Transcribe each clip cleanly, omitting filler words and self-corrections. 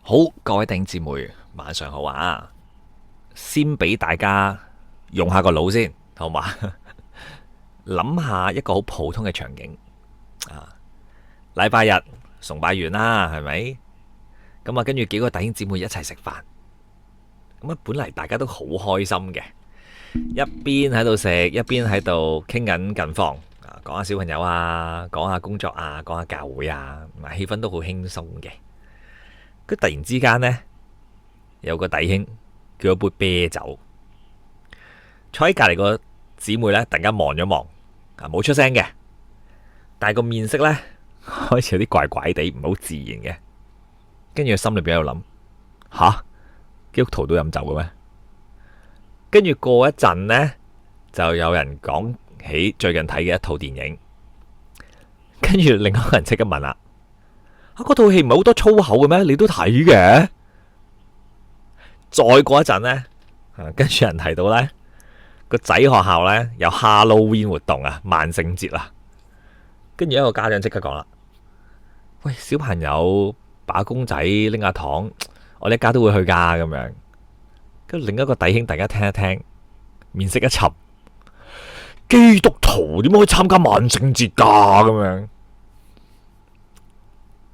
好，各位弟兄姊妹，晚上好啊！先俾大家用下個腦先，好嘛？諗下一個好普通嘅場景啊，禮拜日崇拜完啦，係咪？咁啊，跟住幾個弟兄姊妹一齊食飯，咁啊，本嚟大家都好開心嘅，一邊喺度食，一邊喺度傾緊近況啊，講下小朋友啊，講下工作啊，講下教會啊，氣氛都好輕鬆嘅。佢突然之間呢，有個弟兄叫咗杯啤酒，坐喺隔籬個姊妹呢，突然間望咗望，啊冇出聲嘅，但係個面色呢，開始有啲怪怪地，唔好自然嘅。跟住佢心裏邊喺度諗：吓，基督徒都飲酒嘅咩？跟住過一陣呢，就有人講起最近睇嘅一套電影，跟住另外一個人即刻問啦：嗰套戲唔係好多粗口嘅咩？你都睇嘅？再過一陣呢，跟住人提到呢個仔學校呢有 Halloween 活動啊，萬聖節啊，跟住一個家長即刻講啦：喂，小朋友把公仔拎下糖，我哋一家都會去噶咁樣。跟住另一個弟兄大家聽一聽，面色一沉：基督徒點可以參加萬聖節噶咁樣？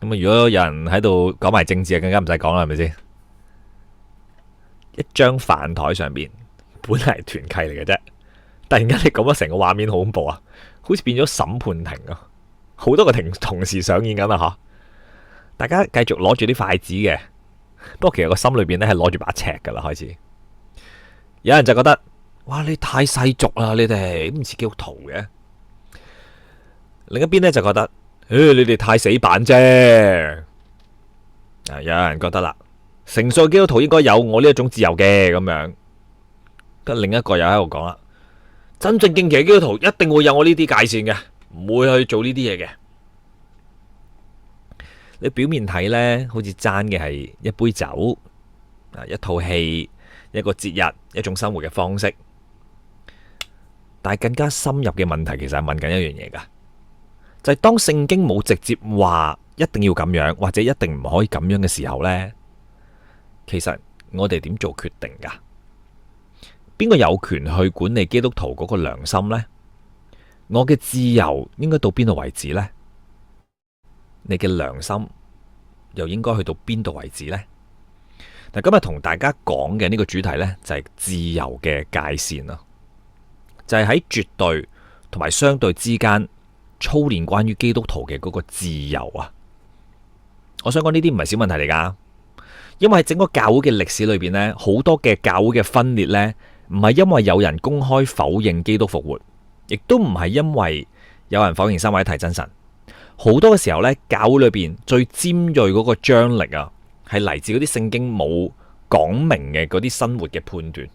咁啊！如果有人喺度講埋政治，就更加唔使講啦，係咪先？一張飯台上邊本嚟團契嚟嘅啫，突然間你講咗成個畫面好恐怖啊，好似變咗審判庭啊！好多個庭同時上演緊啦吓，大家繼續攞住啲筷子嘅，不過其實個心裏邊咧係攞住把尺噶啦，開始有人就覺得：哇，你太世俗啦，你哋唔似基督徒嘅。另一邊咧就覺得：你哋太死板啫。有人覺得啦，成熟嘅基督徒應該有我呢一種自由嘅咁樣。跟另一個又喺度講啦，真正敬虔嘅基督徒一定會有我呢啲界線嘅，唔會去做呢啲嘢嘅。你表面睇呢，好似爭嘅係一杯酒啊，一套戲，一個節日，一種生活嘅方式。但係更加深入嘅問題，其實係問緊一樣嘢噶。就係當聖經冇直接話一定要咁樣，或者一定唔可以咁樣嘅時候呢，其實我哋點做決定噶？邊個有權去管理基督徒嗰個良心呢？我嘅自由應該到邊度為止呢？你嘅良心又應該去到邊度為止呢？嗱，今日同大家講嘅呢個主題呢，就係自由嘅界線啦，就係喺絕對同埋相對之間操練關於基督徒嘅嗰個自由啊！我想講呢啲唔係小問題嚟噶，因為喺整個教會嘅歷史裏邊呢，好多嘅教會嘅分裂呢，唔係因為有人公開否認基督復活，亦都唔係因為有人否認三位一體真神。好多嘅時候呢，教會裏邊最尖銳嗰個張力啊，係嚟自嗰啲聖經冇講明嘅嗰啲生活嘅判斷。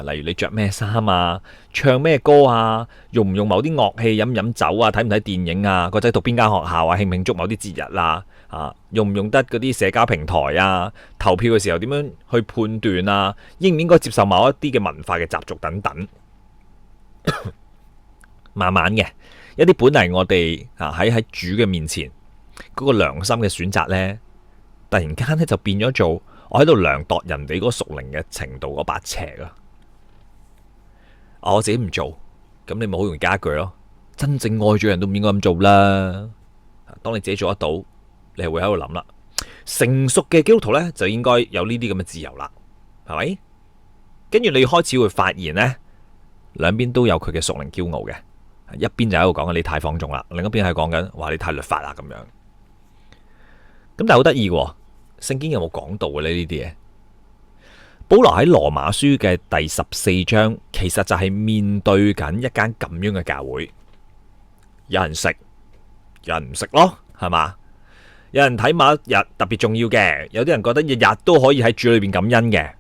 例如你着咩衫啊，唱咩歌啊，用唔用某啲樂器，飲唔飲酒啊，睇唔睇電影啊，個仔讀邊間學校啊，慶唔慶祝某啲節日啊，用唔用得嗰啲社交平台啊，投票嘅時候點樣去判斷啊，應唔應該接受某一啲嘅文化嘅習俗等等。慢慢嘅一啲本嚟我哋喺主嘅面前嗰個良心嘅選擇呢，突然間呢就變咗做我喺度量度人哋嗰個屬靈嘅程度嗰把尺啊！我自己唔做，咁你咪好容易加一句咯。真正愛主人都唔應該咁做啦。當你自己做得到，你係會喺度諗啦。成熟嘅基督徒呢，就應該有呢啲咁嘅自由啦，係咪？跟住你開始會發現呢，兩邊都有佢嘅屬靈驕傲嘅。一邊就喺度講緊你太放縱啦，另一邊係講緊話你太律法啦咁樣。咁但係好得意嘅，聖經有冇講到嘅呢啲嘢？保羅喺羅馬書嘅第14章，其實就係面對緊一間咁樣嘅教會，有人食，有人唔食咯，係嘛？有人睇某一日特別重要嘅，有啲人覺得日日都可以喺主裏邊感恩嘅。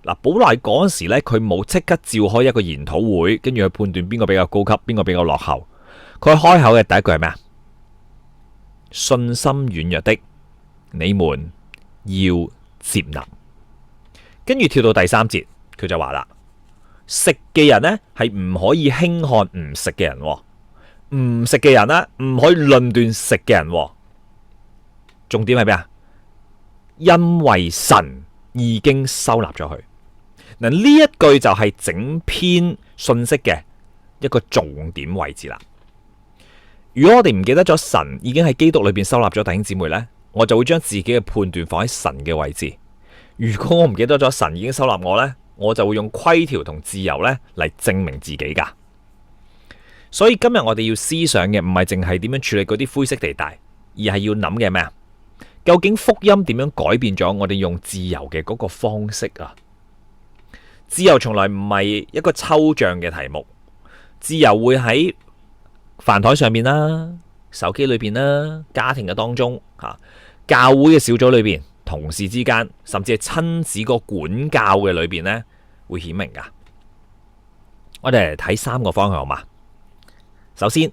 嗱，保羅喺嗰陣時咧，佢冇即刻召開一個研討會，跟住去判斷邊個比較高級，邊個比較落後。佢開口嘅第一句係咩啊？信心軟弱的，你們要接納。跟住跳到第3節，佢就話啦：食嘅人呢係唔可以輕看唔食嘅人，唔食嘅人呢唔可以論斷食嘅人。重點係咩啊？因為神已經收納咗佢。嗱，呢一句就係整篇信息嘅一個重點位置啦。如果我哋唔記得咗神已經喺基督裏邊收納咗弟兄姊妹呢，我就會將自己嘅判斷放喺神嘅位置。如果我唔記得咗神已經收納我呢，我就會用規條同自由呢嚟證明自己噶。所以今日我哋要思想嘅唔係淨係點樣處理嗰啲灰色地帶，而係要諗嘅咩啊？究竟福音點樣改變咗我哋用自由嘅嗰個方式啊？自由從來唔係一個抽象嘅題目，自由會喺飯台上面啦、手機裏邊啦、家庭嘅當中吓、教會嘅小組裏邊、同事之間，甚至係親子個管教嘅裏邊呢，會顯明噶。我哋嚟睇3個方向嘛。首先，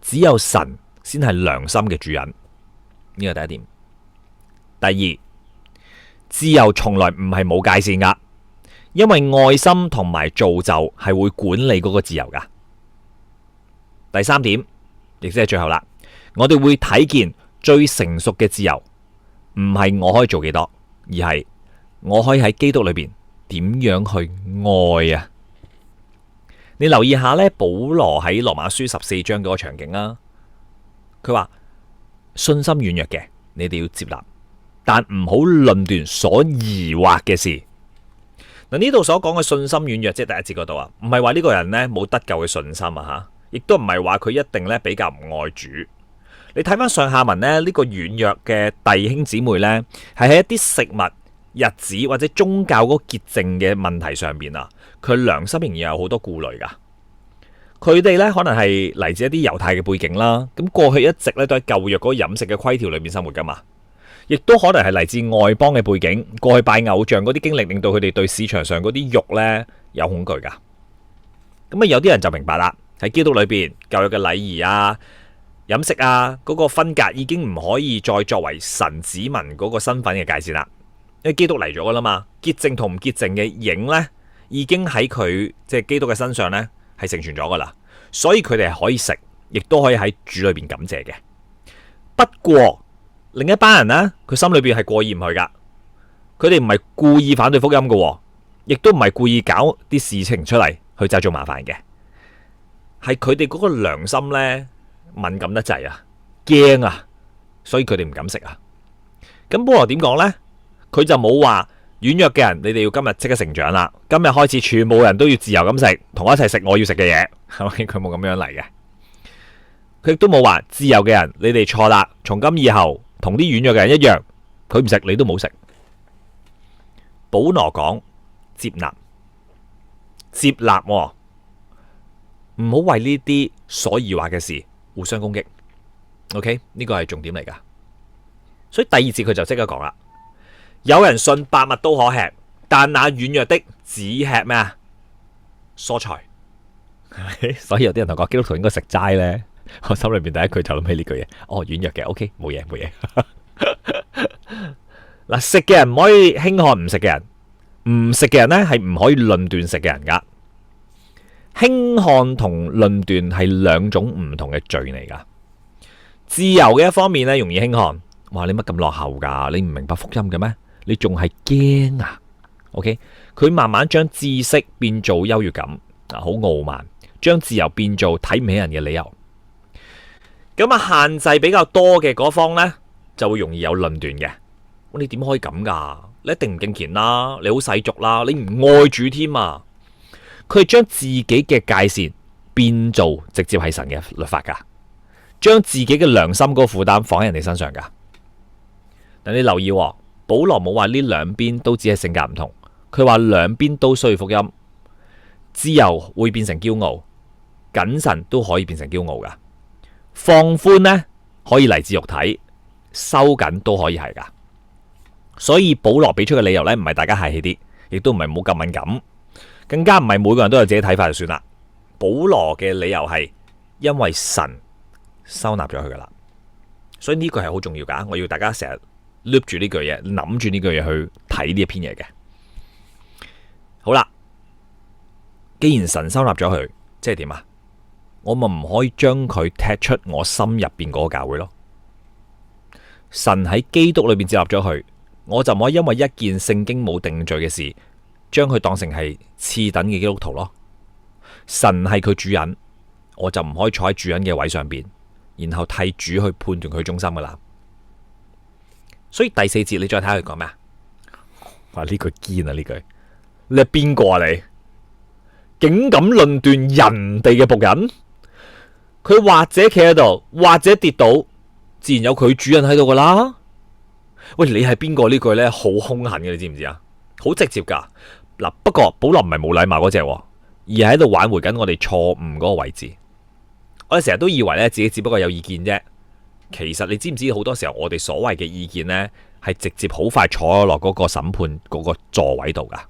只有神先係良心嘅主人，呢個第一點。第二，自由從來唔係冇界線噶，因為愛心同埋造就係會管理嗰個自由噶。第三點，亦即係最後啦，我哋會睇見最成熟嘅自由，唔係我可以做幾多，而係我可以喺基督裏邊點樣去愛啊！你留意下呢，保羅喺羅馬書14章嗰個場景啊，佢話信心軟弱嘅，你哋要接納，但唔好論斷所疑惑嘅事。嗱，呢度所講嘅信心軟弱，即係第一節嗰度啊，唔係話呢個人呢冇得救嘅信心啊吓，亦都唔係話佢一定呢比較唔愛主。你睇翻上下文呢，呢個軟弱嘅弟兄姊妹呢，係喺一啲食物、日子或者宗教嗰個潔淨嘅問題上邊啊，佢良心仍然有好多顧慮噶。佢哋呢可能係嚟自一啲猶太嘅背景啦，咁過去一直呢都喺舊約嗰個飲食嘅規條裏面生活噶嘛，亦都可能係嚟自外邦嘅背景，過去拜偶像嗰啲經歷令到佢哋對市場上嗰啲肉呢有恐懼噶。咁啊，有啲人就明白啦，喺基督裏邊舊約嘅禮儀啊、飲食啊嗰個分隔已經唔可以再作為神子民嗰個身份嘅界線啦，因為基督嚟咗噶啦嘛，潔淨同唔潔淨嘅影呢已經喺佢即係基督嘅身上呢係成全咗噶啦，所以佢哋係可以食，亦都可以喺主裏邊感謝嘅。不過另一班人呢，佢心裏邊係過意唔去噶，佢哋唔係故意反對福音噶，亦都唔係故意搞啲事情出嚟去製造麻煩嘅，係佢哋嗰個良心呢敏感得滯啊，驚啊，所以佢哋唔敢食啊。咁保羅點講呢？佢就冇話軟弱嘅人，你哋要今日即刻成長啦。今日開始，全部人都要自由咁食，同我一齊食我要食嘅嘢，係咪？佢冇咁樣嚟嘅。佢亦都冇話自由嘅人，你哋錯啦。從今以後，同啲軟弱嘅人一樣，佢唔食，你都冇食。保羅講接納，接納，唔好為呢啲所疑惑嘅事互相攻擊。OK， 呢個係重點嚟噶。所以第二節佢就即刻講啦。有人信百物都可吃，但那軟弱的只吃咩啊？蔬菜。所以有啲人同我講基督徒應該食齋呢，我心裏邊第一句就諗起呢句嘢。哦，軟弱嘅 OK， 冇嘢冇嘢。嗱，食嘅人唔可以輕看唔食嘅人，唔食嘅人呢係唔可以論斷食嘅人噶。輕看同論斷係兩種唔同嘅罪嚟噶。自由嘅一方面呢，容易輕看，哇，你乜咁落後噶？你唔明白福音嘅咩？你仲係驚啊 ？OK， 佢慢慢將知識變做優越感啊，好傲慢，將自由變做睇唔起人嘅理由。咁啊，限制比較多嘅嗰方呢，就會容易有論斷嘅。你點可以咁噶？你一定唔敬虔啦，你好世俗啦，你唔愛主添啊！佢係將自己嘅界線變做直接係神嘅律法噶，將自己嘅良心嗰個負擔放喺人哋身上噶。但你留意，保羅冇話呢兩邊都只係性格唔同，佢話兩邊都需要福音。自由會變成驕傲，謹慎都可以變成驕傲噶。放寬呢可以嚟自肉體，收緊都可以係噶。所以保羅俾出嘅理由呢，唔係大家客氣啲，亦都唔係冇咁敏感，更加唔係每個人都有自己睇法就算啦。保羅嘅理由係因為神收納咗佢噶啦，所以呢個係好重要噶。我要大家成日 loop 住呢句嘢，諗住呢句嘢去睇呢一篇嘢嘅。好啦，既然神收納咗佢，即係點啊？我咪唔可以將佢踢出我心入邊嗰個教會咯。神喺基督裏邊接納咗佢，我就唔可以因為一件聖經冇定罪嘅事，將佢當成係次等嘅基督徒咯。神係佢主人，我就唔可以坐喺主人嘅位上邊，然後替主去判斷佢忠心噶啦。所以第4節你再睇下佢講咩啊？哇，呢句堅啊！呢句你係邊個啊？你竟敢論斷人哋嘅僕人？佢或者企喺度，或者跌倒，自然有佢主人喺度噶啦。喂，你係邊個？呢句呢好兇狠嘅，你知唔知啊？好直接噶。嗱，不過保羅唔係冇禮貌嗰隻，而係喺度挽回緊我哋錯誤嗰個位置。我哋成日都以為呢自己只不過有意見啫，其實你知唔知好多時候我哋所謂嘅意見呢，係直接好快坐落嗰個審判嗰個座位度噶。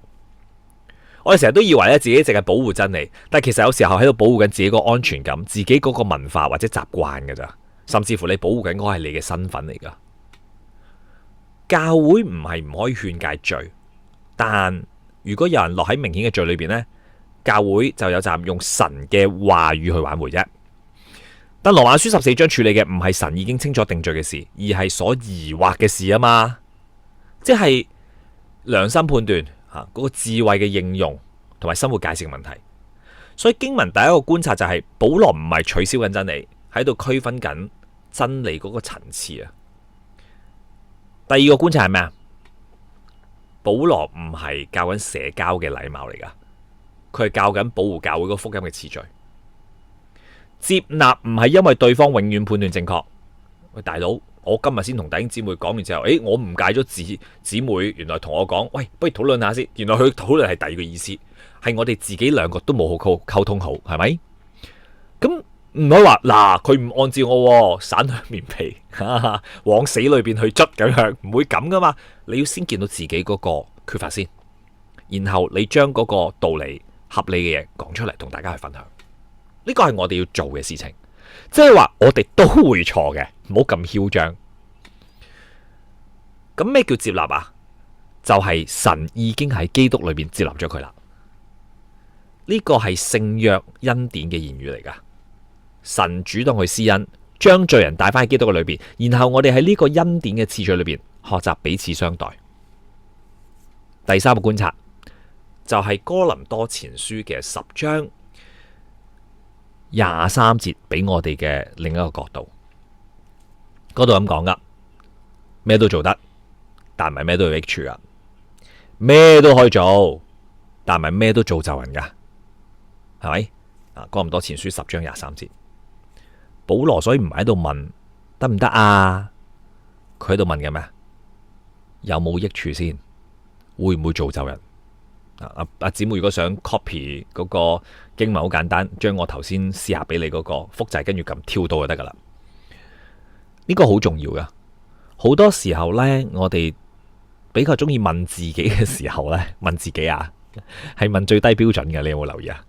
我哋成日都以為咧自己淨係保護真理，但係其實有時候喺度保護緊自己個安全感、自己嗰個文化或者習慣噶咋，甚至乎你保護緊嗰個係你嘅身份嚟噶。教會唔係唔可以勸戒罪，但如果有人落喺明顯嘅罪裏邊呢，教會就有責任用神嘅話語去挽回啫。但羅馬書14章處理嘅唔係神已經清楚定罪嘅事，而係所疑惑嘅事啊嘛，即係良心判斷嗰個智慧嘅應用同埋生活界線嘅問題。所以經文第一個觀察就係保羅唔係取消緊真理，喺度區分緊真理嗰個層次啊。第二個觀察係咩啊？保羅唔係教緊社交嘅禮貌嚟噶，佢係教緊保護教會個福音嘅次序。接納唔係因為對方永遠判斷正確。喂，大佬，我今日先同弟兄姊妹講完之後，我誤解咗姊妹，原來同我講，喂，不如討論下先。原來佢討論係第二個意思，係我哋自己兩個都冇好溝通好，係咪？咁唔可以話嗱，佢唔按照我散兩面皮，往死裏邊去捽咁樣，唔會咁噶嘛。你要先見到自己嗰個缺乏先，然後你將嗰個道理合理嘅嘢講出嚟，同大家去分享。呢個係我哋要做嘅事情，即係話我哋都會錯嘅，唔好咁囂張。咁咩叫接納啊？就係神已經喺基督裏邊接納咗佢啦。呢個係聖約恩典嘅言語嚟噶。神主動去施恩，將罪人帶翻喺基督嘅裏邊，然後我哋喺呢個恩典嘅次序裏邊學習彼此相待。第三個觀察就係哥林多前書嘅10章23節俾我哋嘅另一個角度。嗰度咁講噶，咩都做得，但唔係咩都有益處噶；咩都可以做，但唔係咩都造就人噶，係咪？哥林多前書10章23節。保羅所以唔係喺度問得唔得啊？佢喺度問嘅咩？有冇益處先？會唔會造就人？阿姊妹如果想 copy 嗰個經文，好簡單，將我頭先試下俾你嗰個複製，跟住撳跳到就得噶啦。呢個好重要噶。好多時候呢，我哋比較中意問自己嘅時候呢，問自己啊，係問最低標準嘅。你有冇留意啊？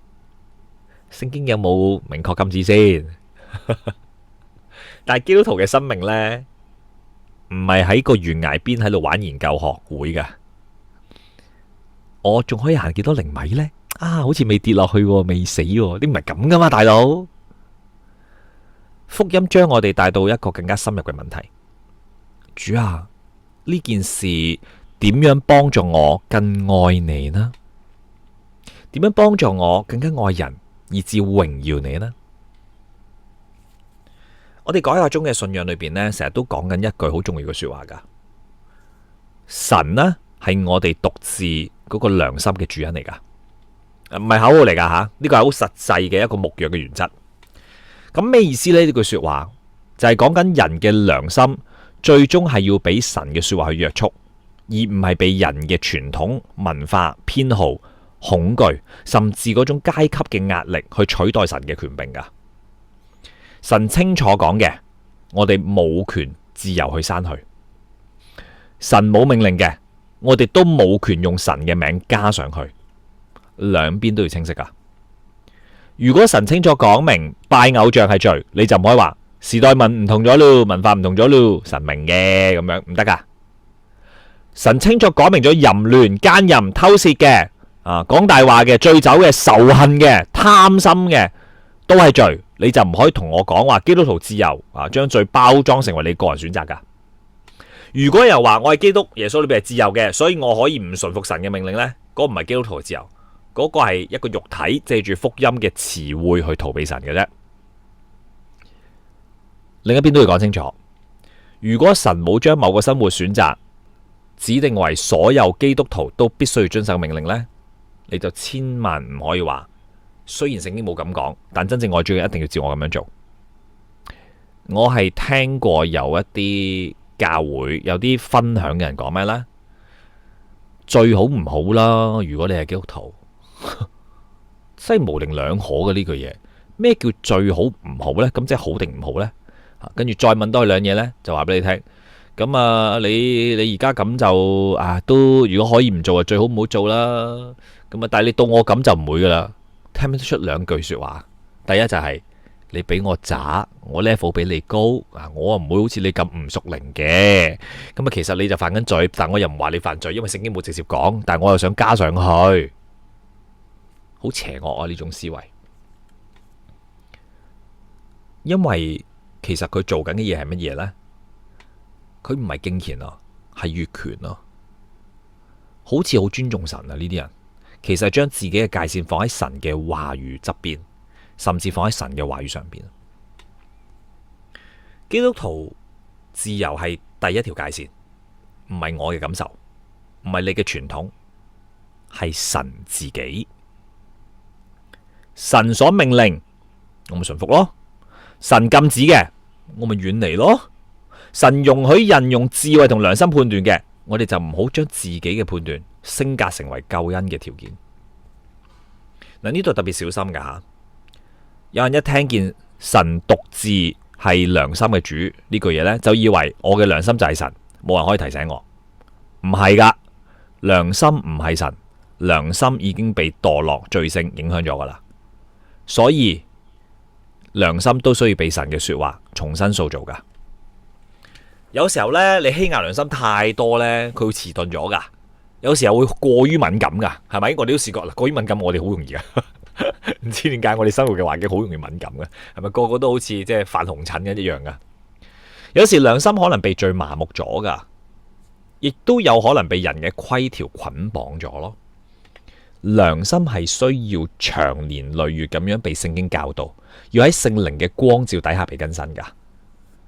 聖經有冇明確禁止先？但係基督徒嘅生命呢，唔係喺個懸崖邊喺度玩研究學會噶。我仲可以行幾多厘米呢？好似未跌落去，未死，你唔係咁噶嘛，大佬。福音將我哋帶到一個更加深入嘅問題。主啊，呢件事點樣幫助我更愛你呢？點樣幫助我更加愛人，以至榮耀你呢？我哋改革中嘅信仰裏邊呢，成日都講緊一句好重要嘅說話噶。神呢係我哋獨自嗰個良心嘅主人嚟噶，唔係口號嚟噶吓。呢個係好實際嘅一個牧養嘅原則。咁咩意思呢？呢句說話就係講緊人嘅良心最終係要俾神嘅說話去約束，而唔係被人嘅傳統文化偏好、恐懼，甚至嗰種階級嘅壓力去取代神嘅權柄噶。神清楚講嘅，我哋冇權自由去刪去。神冇命令嘅，我哋都冇權用神嘅名加上去。兩邊都要清晰噶。如果神清楚講明拜偶像係罪，你就唔可以話時代唔同咗咯，文化唔同咗咯，神明嘅咁樣唔得噶。神清楚講明咗淫亂、奸淫、偷竊嘅，講大話嘅、醉酒嘅、仇恨嘅、貪心嘅，都係罪。你就唔可以同我講話基督徒自由將罪包裝成為你個人選擇噶。如果又話我係基督，耶穌裏邊係自由嘅，所以我可以唔順服神嘅命令呢，嗰個唔係基督徒嘅自由，嗰個係一個肉體借住福音嘅詞彙去逃避神嘅啫。另一邊都要講清楚，如果神冇將某個生活選擇指定為所有基督徒都必須要遵守命令呢，你就千萬唔可以話，雖然聖經冇咁講，但真正愛主嘅一定要照我咁樣做。我係聽過有一啲教會有啲分享嘅人講咩呢？最好唔好啦，如果你係基督徒，真係模棱兩可嘅呢句嘢。咩叫最好唔好呢？咁即係好定唔好呢？跟住再問多佢兩嘢呢，就話俾你聽。咁啊，你而家咁就都如果可以唔做啊，最好唔好做啦。咁啊，但係你到我咁就唔會噶啦。聽唔聽得出兩句說話？第一就係你比我渣，我 level 比你高啊，我唔會好似你咁唔屬靈嘅。咁啊，其實你就犯緊罪，但我又唔話你犯罪，因為聖經冇直接講，但係我又想加上去，好邪惡啊呢種思維。因為其實佢做緊嘅嘢係乜嘢呢？佢唔係敬虔啊，係越權啊，好似好尊重神啊呢啲人，其實係將自己嘅界線放喺神嘅話語側邊，甚至放喺神嘅話語上邊。基督徒自由係第一條界線，唔係我嘅感受，唔係你嘅傳統，係神自己。神所命令，我咪順服咯；神禁止嘅，我咪遠離咯。神容許人用智慧同良心判斷嘅，我哋就唔好將自己嘅判斷升格成為救恩嘅條件。嗱，呢度特別小心噶吓，有人一聽見神獨自係良心嘅主呢句嘢呢，就以為我嘅良心就係神，冇人可以提醒我。唔係噶，良心唔係神，良心已經被墮落罪性影響咗噶啦，所以良心都需要被神嘅說話重新塑造噶。有時候呢，你欺壓良心太多呢，佢會遲鈍咗噶。有時候會過於敏感噶，係咪？我哋都試過啦，過於敏感我哋好容易噶。唔知點解我哋生活嘅環境好容易敏感嘅，係咪？個個都好似即係犯紅疹一樣噶。有時良心可能被罪麻木咗噶，亦都有可能被人嘅規條捆綁咗咯。良心係需要長年累月咁樣被聖經教導，要喺聖靈嘅光照底下被更新噶。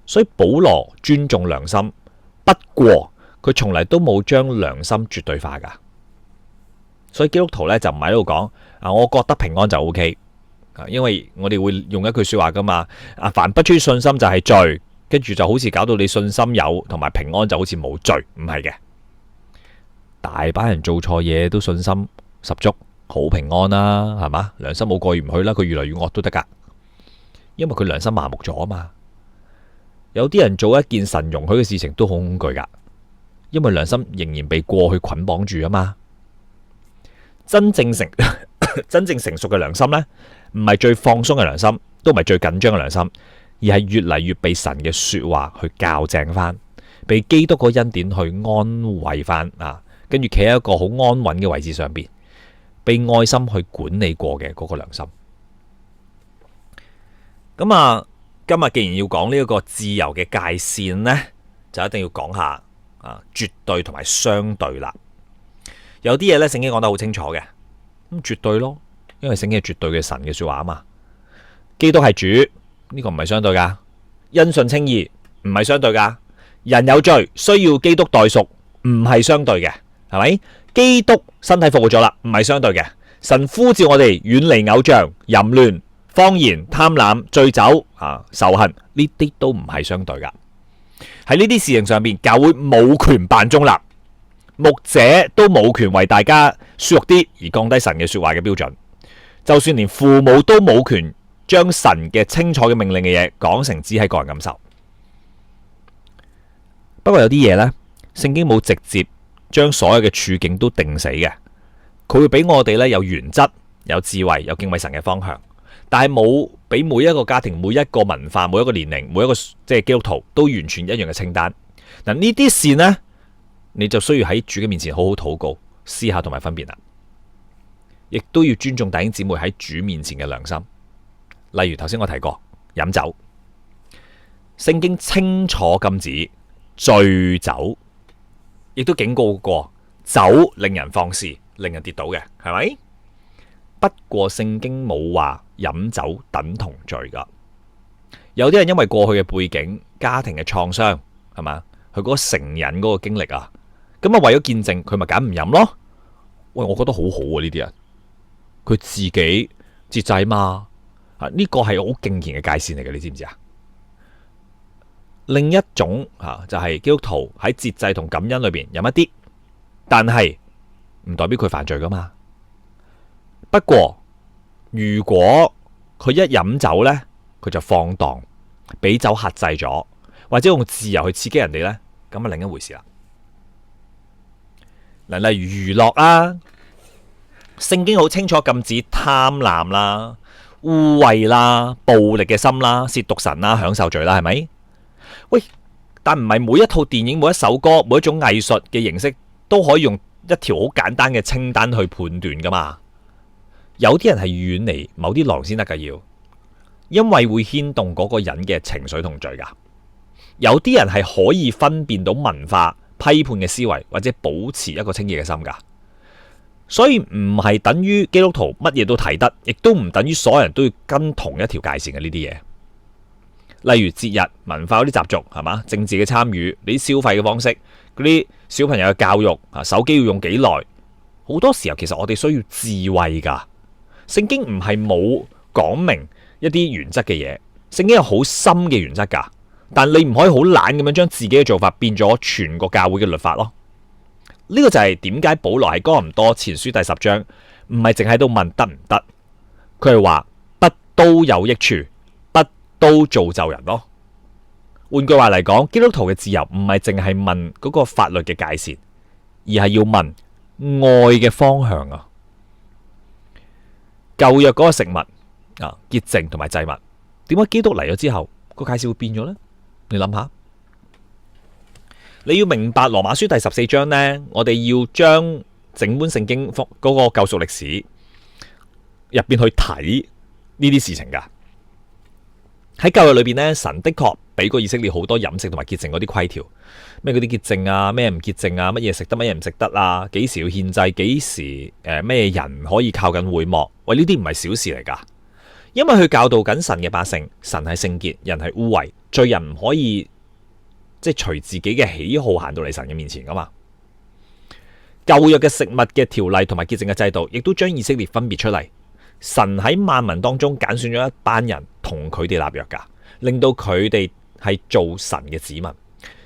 所以保羅尊重良心，不過佢從嚟都冇將良心絕對化噶。所以基督徒咧就唔喺度講我覺得平安就 OK 因為我哋會用一句說話噶嘛，凡不出於信心就係罪，跟住就好似搞到你信心有同埋平安就好似冇罪，唔係嘅。大把人做錯嘢都信心十足，好平安啦，係嘛？良心冇過意唔去啦，佢越嚟越惡都得噶，因為佢良心麻木咗啊嘛。有啲人做一件神容許嘅事情都好恐懼噶，因為良心仍然被過去捆綁住啊嘛。真正成熟嘅良心呢，唔係最放鬆嘅良心，都唔係最緊張嘅良心，而係越嚟越被神嘅說話去校正翻，被基督個恩典去安慰翻跟住企喺一個好安穩嘅位置上邊，被愛心去管理過嘅嗰個良心。咁今日既然要講呢一個自由嘅界線呢，就一定要講下絕對同埋相對啦。有啲嘢呢，聖經講得好清楚嘅，咁絕對咯，因為聖經係絕對嘅神嘅說話啊嘛。基督係主，呢個唔係相對噶。因信稱義唔係相對噶。人有罪需要基督代贖，唔係相對嘅，係咪？基督身體復活咗啦，唔係相對嘅。神呼召我哋遠離偶像、淫亂、謊言、貪婪、醉酒仇恨，呢啲都唔係相對噶。喺呢啲事情上面，教會冇權扮中立，牧者都冇權為大家舒服啲而降低神嘅說話嘅標準。就算連父母都冇權將神嘅清楚嘅命令嘅嘢講成只係個人感受。不過有啲嘢呢，聖經冇直接將所有嘅處境都定死嘅，佢會俾我哋呢有原則、有智慧、有敬畏神嘅方向。但係冇俾每一個家庭、每一個文化、每一個年齡、每一個即係基督徒都完全一樣嘅清單。嗱，呢啲事呢，你就需要喺主嘅面前好好禱告、思考同埋分辨啦。亦都要尊重弟兄姊妹喺主面前嘅良心。例如頭先我提過飲酒，聖經清楚禁止醉酒，亦都警告過酒令人放肆，令人跌倒嘅，係咪？不過聖經冇話飲酒等同罪噶。有啲人因為過去嘅背景、家庭嘅創傷，係嘛，佢嗰個成癮嗰個經歷啊，咁啊為咗見證，佢咪揀唔飲咯？喂，我覺得好好啊，呢啲人，佢自己節制嘛，呢個係好敬虔嘅界線嚟嘅，你知唔知啊？另一種就係基督徒喺節制同感恩裏邊飲一啲，但係唔代表佢犯罪噶嘛。不過如果佢一飲酒呢，佢就放蕩，俾酒克制咗，或者用自由去刺激人哋呢，咁啊另一回事啦。例如娛樂啊，聖經好清楚禁止貪婪啦、污穢啦、暴力嘅心啦、褻瀆神啦、享受罪啦，係咪？喂，但唔係每一套電影、每一首歌、每一種藝術嘅形式都可以用一條好簡單嘅清單去判斷噶嘛？有啲人係遠離某啲內容先得噶，要，因為會牽動嗰個人嘅情緒同罪噶。有啲人係可以分辨到文化批判嘅思維，或者保持一個清潔嘅心噶。所以唔係等於基督徒乜嘢都睇得，亦都唔等於所有人都要跟同一條界線嘅呢啲嘢。例如節日文化嗰啲習俗，係嘛，政治嘅參與，你啲消費嘅方式，嗰啲小朋友嘅教育啊，手機要用幾耐，好多時候其實我哋需要智慧噶。聖經唔係冇講明一啲原則嘅嘢，聖經有好深嘅原則噶，但你唔可以好懶咁樣將自己嘅做法變咗全個教會嘅律法咯。呢個就係點解保羅喺哥林多前書第10章唔係淨喺度問得唔得，佢係話不都有益處，都造就人咯。換句話嚟講，基督徒嘅自由唔係淨係問嗰個法律嘅界線，而係要問愛嘅方向啊。舊約嗰個食物啊，潔淨同埋祭物，點解基督嚟咗之後個界線會變咗呢？你諗下，你要明白羅馬書第14章呢，我哋要將整本聖經嗰個救贖歷史入邊去睇呢啲事情噶。喺舊約裏邊呢，神的確俾過以色列好多飲食同埋潔淨嗰啲規條，咩嗰啲潔淨啊，咩唔潔淨啊，乜嘢食得，乜嘢唔食得啊，幾時要獻祭，幾時咩人可以靠近會幕，喂，呢啲唔係小事嚟噶，因為佢教導緊神嘅百姓，神係聖潔，人係污穢，罪人唔可以即係隨自己嘅喜好行到嚟神嘅面前噶嘛。舊約嘅食物嘅條例同埋潔淨嘅制度，亦都將以色列分別出嚟。神喺萬民當中揀選咗一班人同佢哋立約噶，令到佢哋係做神嘅子民。呢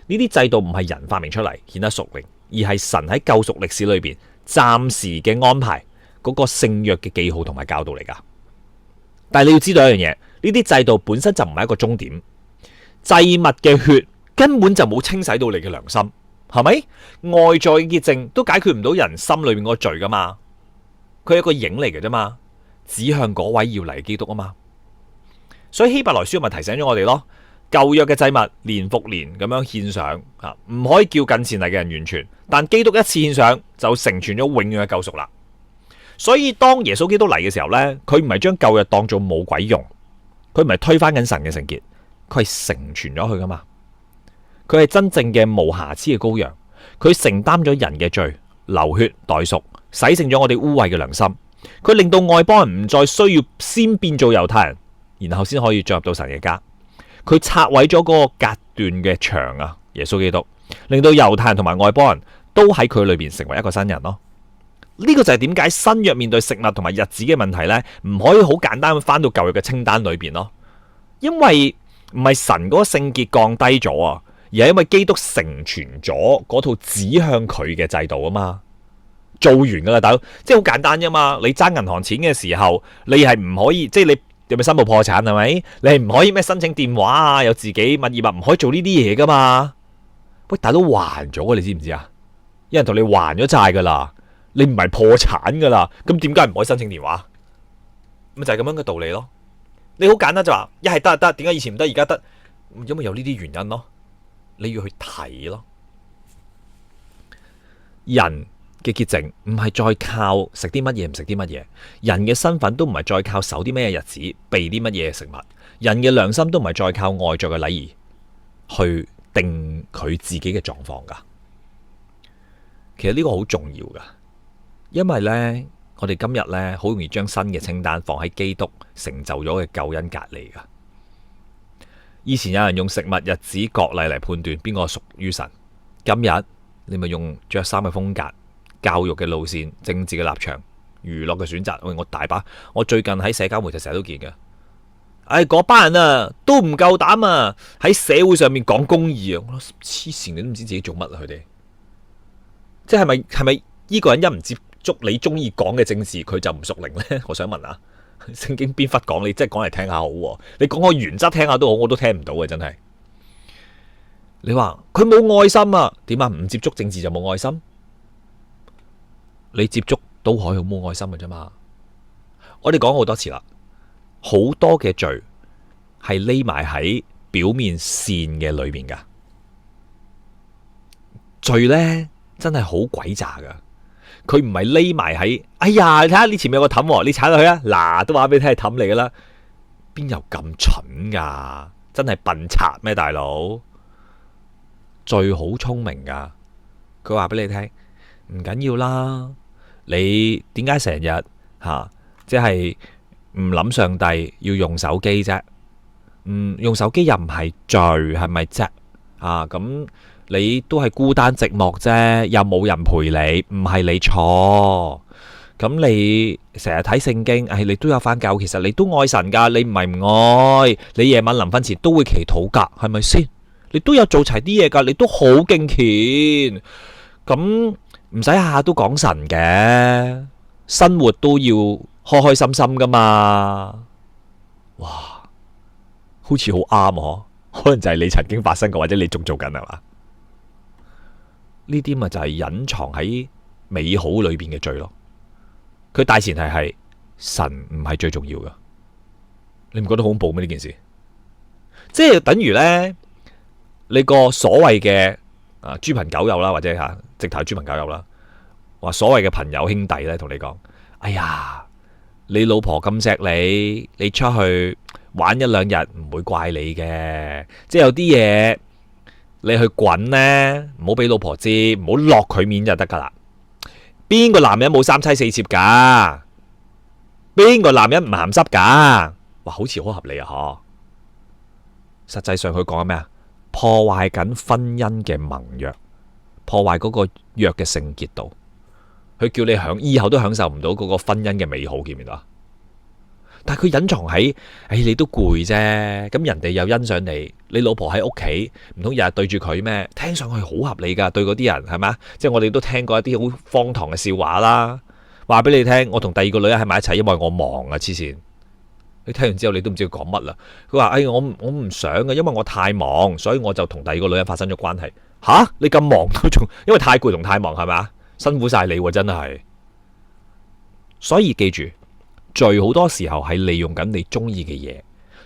啲制度唔係人發明出嚟顯得屬靈，而係神喺救贖歷史裏邊暫時嘅安排嗰個聖約嘅記號同埋教導嚟噶。但係你要知道一樣嘢，呢啲制度本身就唔係一個終點，祭物嘅血根本就冇清洗到你嘅良心，係咪？外在嘅潔淨都解決唔到人心裏面嗰個罪噶嘛，佢係一個影嚟嘅啫嘛，指向嗰位要嚟基督啊嘛。所以希伯來書咪提醒咗我哋咯，舊約嘅祭物年復年咁樣獻上啊，唔可以叫近前嚟嘅人完全，但基督一次獻上就成全咗永遠嘅救贖啦。所以當耶穌基督嚟嘅時候呢，佢唔係將舊約當做冇鬼用，佢唔係推翻緊神嘅聖潔，佢係成全咗佢噶嘛。佢係真正嘅無瑕疵嘅羔羊，佢承擔咗人嘅罪，流血代贖，洗淨咗我哋污穢嘅良心。佢令到外邦人唔再需要先變做猶太人，然後先可以進入到神嘅家。佢拆毀咗嗰個隔斷嘅牆啊，耶穌基督令到猶太人同埋外邦人都喺佢裏邊成為一個新人咯。呢個就係點解新約面對食物同埋日子嘅問題呢，唔可以好簡單咁翻到舊約嘅清單裏邊咯。因為唔係神嗰個聖潔降低咗啊，而係因為基督成全咗嗰套指向佢嘅制度啊嘛。做完噶啦，大佬，即係好簡單啫嘛。你爭銀行錢嘅時候，你係唔可以，即係你有冇申報破產係咪？你係唔可以咩申請電話啊，有自己物業啊，唔可以做呢啲嘢噶嘛。喂，大佬還咗啊，你知唔知啊？有人同你還咗債噶啦，你唔係破產噶啦，咁點解唔可以申請電話？咁就係咁樣嘅道理咯。你好簡單就話一係得就得，點解以前唔得而家得？因為有呢啲原因咯，你要去睇咯。人嘅潔淨唔係再靠食啲乜嘢唔食啲乜嘢，人嘅身份都唔係再靠守啲咩日子避啲乜嘢食物，人嘅良心都唔係再靠外在嘅禮儀去定佢自己嘅狀況噶。其實呢個好重要噶，因為呢，我哋今日呢，好容易將新嘅清單放喺基督成就咗嘅救恩隔離噶。以前有人用食物、日子、國禮嚟判斷邊個屬於神，今日你咪用着衫嘅風格、教育嘅路線、政治嘅立場、娛樂嘅選擇。我大把，我最近喺社交媒體成日都見嘅。嗰班人啊，都唔夠膽啊，喺社會上面講公義啊！我黐線，你都唔知自己做乜啊！佢哋即係咪呢個人一唔接觸你中意講嘅政治，佢就唔屬靈呢？我想問下，聖經邊忽講你，即係講嚟聽下好，你講個原則聽下都好，我都聽唔到啊！真係，你話佢冇愛心啊？點啊？唔接觸政治就冇愛心？你接觸都可以好冇愛心嘅啫嘛！我哋講好多次啦。好多嘅罪係匿埋喺表面善嘅裏面噶，罪呢真係好詭詐噶，佢唔係匿埋喺，哎呀，你睇下你前面有個氹，你踩落去啊，嗱，都話俾你聽係氹嚟噶啦，邊有咁蠢噶？真係笨賊咩大佬？罪好聰明噶，佢話俾你聽，唔緊要啦，你點解成日即係唔諗上帝要用手機啫？用手機又唔係罪，係咪啫？咁你都係孤單寂寞啫，又冇人陪你，唔係你錯。咁你成日睇聖經，你都有返教，其實你都愛神噶，你唔係唔愛。你夜晚臨瞓前都會祈禱噶，係咪先？你都有做齊啲嘢噶，你都好敬虔。咁唔使下下都講神嘅，生活都要開開心心噶嘛。哇，好似好啱嗬，可能就係你曾經發生過，或者你仲做緊係嘛？呢啲咪就係隱藏喺美好裏邊嘅罪咯。佢大前提係神唔係最重要噶，你唔覺得好恐怖咩？呢件事即係等於呢，你個所謂嘅豬朋狗友啦，或者直頭豬朋狗友啦，話所謂嘅朋友兄弟呢，同你講，哎呀，你老婆咁錫你，你出去玩一兩日唔會怪你嘅，即係有啲嘢你去滾呢，唔好俾老婆知，唔好落佢面就得噶啦。邊個男人冇三妻四妾噶？邊個男人唔鹹濕噶？哇，好似好合理啊！嗬，實際上佢講緊咩啊？破壞緊婚姻嘅盟約，破壞嗰個約嘅聖潔度。佢叫你以後都享受唔到嗰個婚姻嘅美好，見唔見到啊？但係佢隱藏喺，你都攰啫，咁人哋又欣賞你，你老婆喺屋企，唔通日日對住佢咩？聽上去好合理噶，對嗰啲人係咪？即係我哋都聽過一啲好荒唐嘅笑話啦，話俾你聽，我同第二個女人喺埋一齊，因為我忙啊，黐線！你聽完之後，你都唔知佢講乜啦。佢話：我唔想嘅，因為我太忙，所以我就同第二個女人發生咗關係。吓，你咁忙都仲，因為太攰同太忙係咪？辛苦晒你真係。所以記住。罪好多時候係利用緊你中意嘅嘢，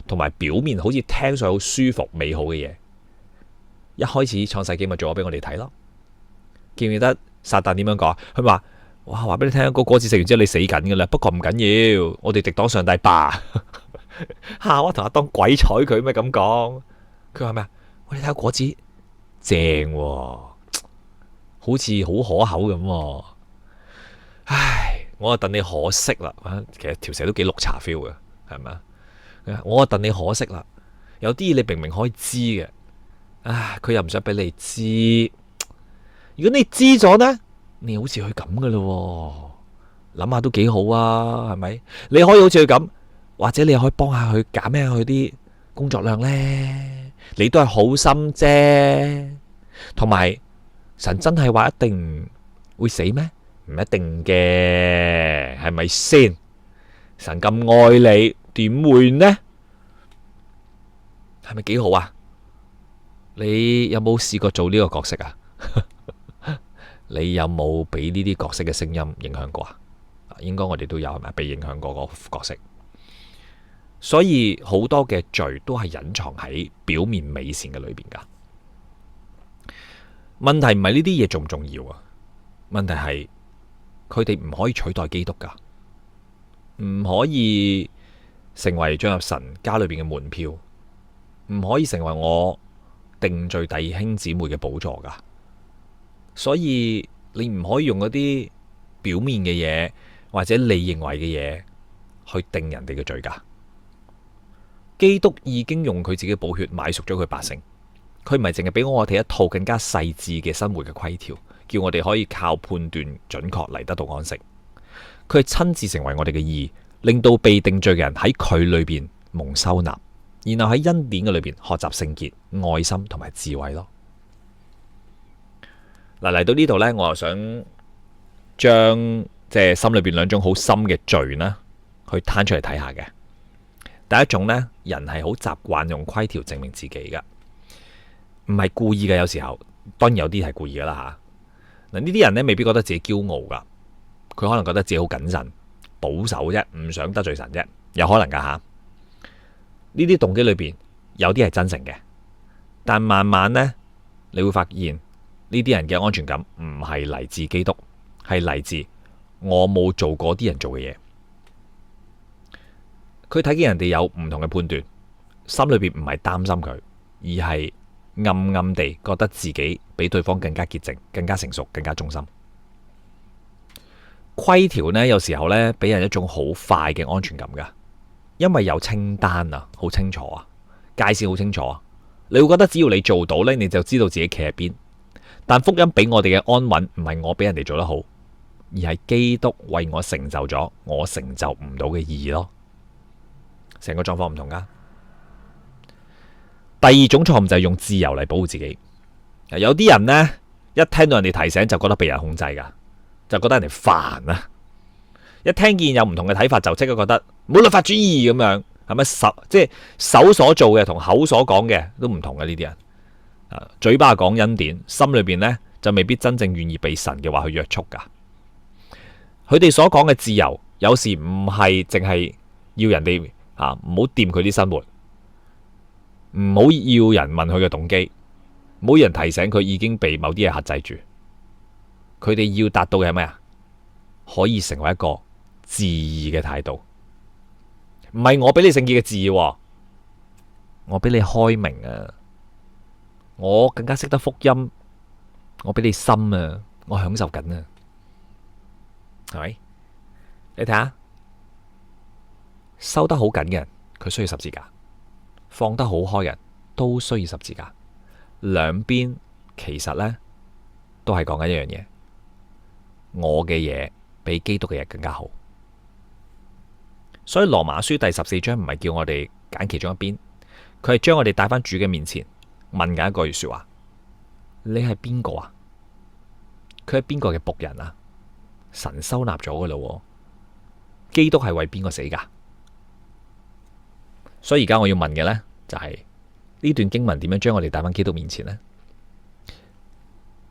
同埋表面好似聽上去好舒服美好嘅嘢。一開始創世紀咪做咗俾我哋睇咯，記唔記得撒旦點樣講？佢話：哇，話俾你聽，個果子食完之後你死緊噶啦，不過唔緊要，我哋敵擋上帝吧。夏娃同阿當鬼睬佢咩咁講？佢話咩啊？喂，你睇下果子正喎，好似好可口咁。唉。我就戥你可惜啦，其實條蛇都幾綠茶 feel 嘅，係咪？我就戥你可惜啦，有啲嘢你明明可以知嘅，佢又唔想俾你知。如果你知咗呢，你好似佢咁噶咯，諗下都幾好啊，係咪？你可以好似佢咁，或者你可以幫下佢減輕佢啲工作量呢，你都係好心啫。同埋神真係話一定會死咩？唔一定嘅，係咪先？神咁愛你，點會呢？係咪幾好啊？你有冇試過做呢個角色啊？你有冇俾呢啲角色嘅聲音影響過啊？應該我哋都有，係咪被影響過個角色？所以好多嘅罪都係隱藏喺表面美善嘅裏邊噶。問題唔係呢啲嘢重唔重要啊？問題係。佢哋唔可以取代基督噶，唔可以成為進入神家裏邊嘅門票，唔可以成為我定罪弟兄姊妹嘅寶座噶。所以你唔可以用嗰啲表面嘅嘢，或者你認為嘅嘢去定人哋嘅罪噶。基督已經用佢自己嘅寶血買贖咗佢百姓，佢唔係淨係俾我哋一套更加細緻嘅生活嘅規條，叫我哋可以靠判斷準確嚟得到安息。佢係親自成為我哋嘅義，令到被定罪嘅人喺佢裏邊蒙收納，然後喺恩典嘅裏邊學習聖潔、愛心同埋智慧咯。嗱，嚟到呢度呢，我又想將即係心裏邊兩種好深嘅罪呢，去攤出嚟睇下嘅。第一種呢，人係好習慣用規條證明自己嘅，唔係故意嘅。有時候當然有啲係故意噶啦吓。嗱，呢啲人呢，未必覺得自己驕傲噶，佢可能覺得自己好謹慎、保守啫，唔想得罪神啫，有可能噶吓。呢啲動機裏邊有啲係真誠嘅，但慢慢呢，你會發現呢啲人嘅安全感唔係嚟自基督，係嚟自我冇做過啲人做嘅嘢。佢睇見人哋有唔同嘅判斷，心裏邊唔係擔心佢，而係暗暗地覺得自己比對方更加潔淨、更加成熟、更加忠心。規條呢，有時候呢，俾人一種好快嘅安全感噶，因為有清單啊，好清楚啊，界線好清楚啊，你會覺得只要你做到呢，你就知道自己企喺邊。但福音俾我哋嘅安穩，唔係我俾人哋做得好，而係基督為我成就咗我成就唔到嘅義咯。成個狀況唔同噶。第二種錯誤就係用自由嚟保護自己。有啲人呢，一聽到人哋提醒就覺得被人控制噶，就覺得人哋煩啊。一聽見有唔同嘅睇法就即刻覺得冇律法主義咁樣，係咪即係手所做嘅同口所講嘅都唔同嘅呢啲人。嘴巴講恩典，心裏邊呢就未必真正願意被神嘅話去約束噶。佢哋所講嘅自由，有時唔係淨係要人哋唔好掂佢啲生活，唔好要人問佢嘅動機，冇人提醒佢已經被某啲嘢克制住。佢哋要達到嘅係咩啊？可以成為一個自義嘅態度，唔係我俾你聖潔嘅義，我俾你開明啊！我更加識得福音，我俾你心啊！我享受緊啊，係咪？你睇下，收得好緊嘅人，佢需要十字架；放得好開嘅人都需要十字架。兩邊其實呢都係講緊一樣嘢，我嘅嘢比基督嘅嘢更加好。所以羅馬書第14章唔係叫我哋揀其中一邊，佢係將我哋帶返主嘅面前，問緊一句說話：你係邊個啊？佢係邊個嘅僕人啊？神收納咗噶啦，基督係為邊個死噶？所以而家我要問嘅呢，就係呢段經文點樣將我哋帶返基督面前呢？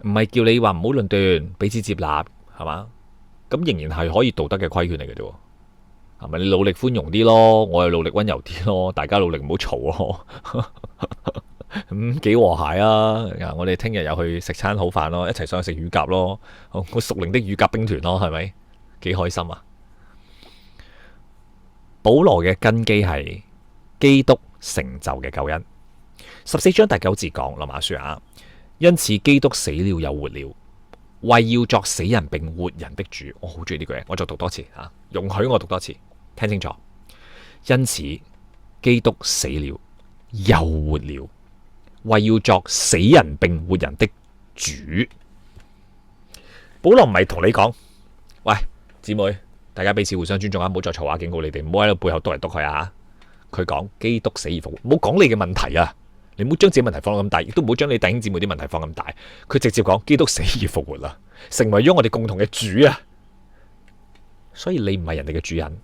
唔係叫你話唔好論斷，彼此接納，係嘛？咁仍然係可以道德嘅規勸嚟嘅啫，係咪？你努力寬容啲咯，我又努力溫柔啲咯，大家努力唔好嘈咯，咁幾和諧啊！我哋聽日又去食餐好飯咯，一齊上去食乳鴿咯，我屬靈的乳鴿兵團咯，係咪？幾開心啊！保羅嘅根基係基督成就嘅救恩。14章第9節講羅馬書啊，因此基督死了又活了，為要作死人並活人的主。我好中意呢句嘢，我再讀多次啊，容許我讀多次，聽清楚。因此基督死了又活了，為要作死人並活人的主。保羅唔係同你講，喂，姊妹，大家彼此互相尊重啊，唔好再嘈啊，警告你哋，唔好喺度背後督嚟督去啊。佢講基督死而復活，唔好講你嘅問題啊，你唔好將自己問題放咁大，亦都唔好將你弟兄姊妹啲問題放咁大。佢直接講基督死而復活啦，成為咗我哋共同嘅主啊。所以你唔係人哋嘅主人，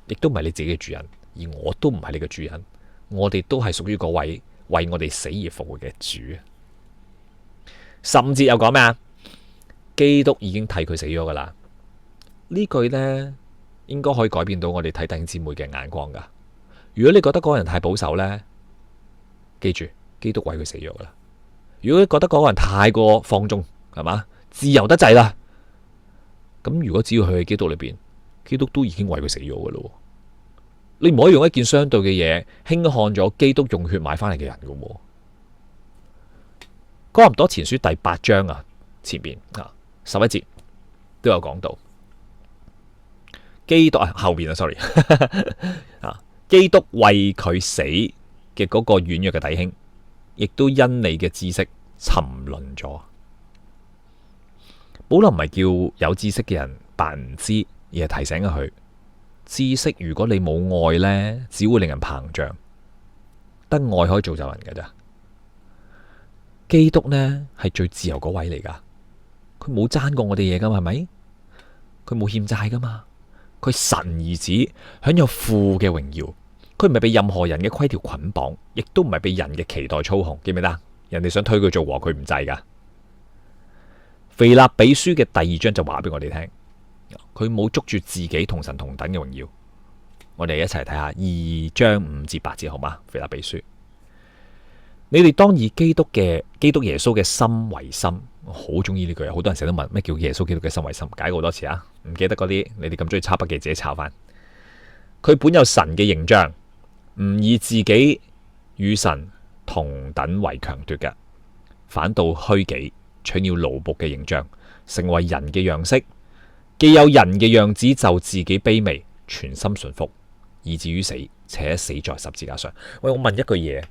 亦都唔係你自己嘅主人，而我都唔係你嘅主人，我哋都係屬於嗰位為我哋死而復活嘅主。甚至又講咩啊？基督已經替佢死咗噶啦。呢句呢，應該可以改變到我哋睇弟兄姊妹嘅眼光噶。如果你覺得嗰個人太保守呢，記住基督為佢死咗噶啦。如果你覺得嗰個人太過放縱，係嘛，自由得滯啦，咁如果只要佢喺基督裏邊，基督都已經為佢死咗噶咯。你唔可以用一件相對嘅嘢輕看咗基督用血買翻嚟嘅人噶。哥林多前書第8章啊，前邊11節都有講到，基督後邊sorry 基督為佢死嘅嗰個軟弱嘅弟兄，亦都因你嘅知識沉淪咗。保羅唔係叫有知識嘅人扮唔知，而係提醒佢，知識如果你冇愛呢，只會令人膨脹，得愛可以造就人㗎咋。基督呢係最自由嗰位嚟噶，佢冇爭過我哋嘢噶嘛，係咪？佢冇欠債噶嘛，佢神兒子，享有父嘅榮耀，佢唔係被任何人嘅規條捆綁，亦都唔係被人嘅期待操控，記唔記得？人哋想推佢做王，佢唔制噶。腓立比書嘅第2章就話俾我哋聽，佢冇捉住自己同神同等嘅榮耀。我哋一齊睇下2章5至8節好嗎？腓立比書。你哋當以基督耶穌嘅心為心，我好中意呢句，好多人成日都問咩叫耶穌基督嘅心為心，解過好多次啊，唔記得嗰啲，你哋咁中意抄筆記，自己抄翻。佢本有神嘅形象，唔以自己與神同等為強奪嘅，反倒虛己，取了奴僕嘅形象，成為人嘅樣式。既有人嘅樣子，就自己卑微，全心順服，以至於死，且死在十字架上。喂，我問一句嘢。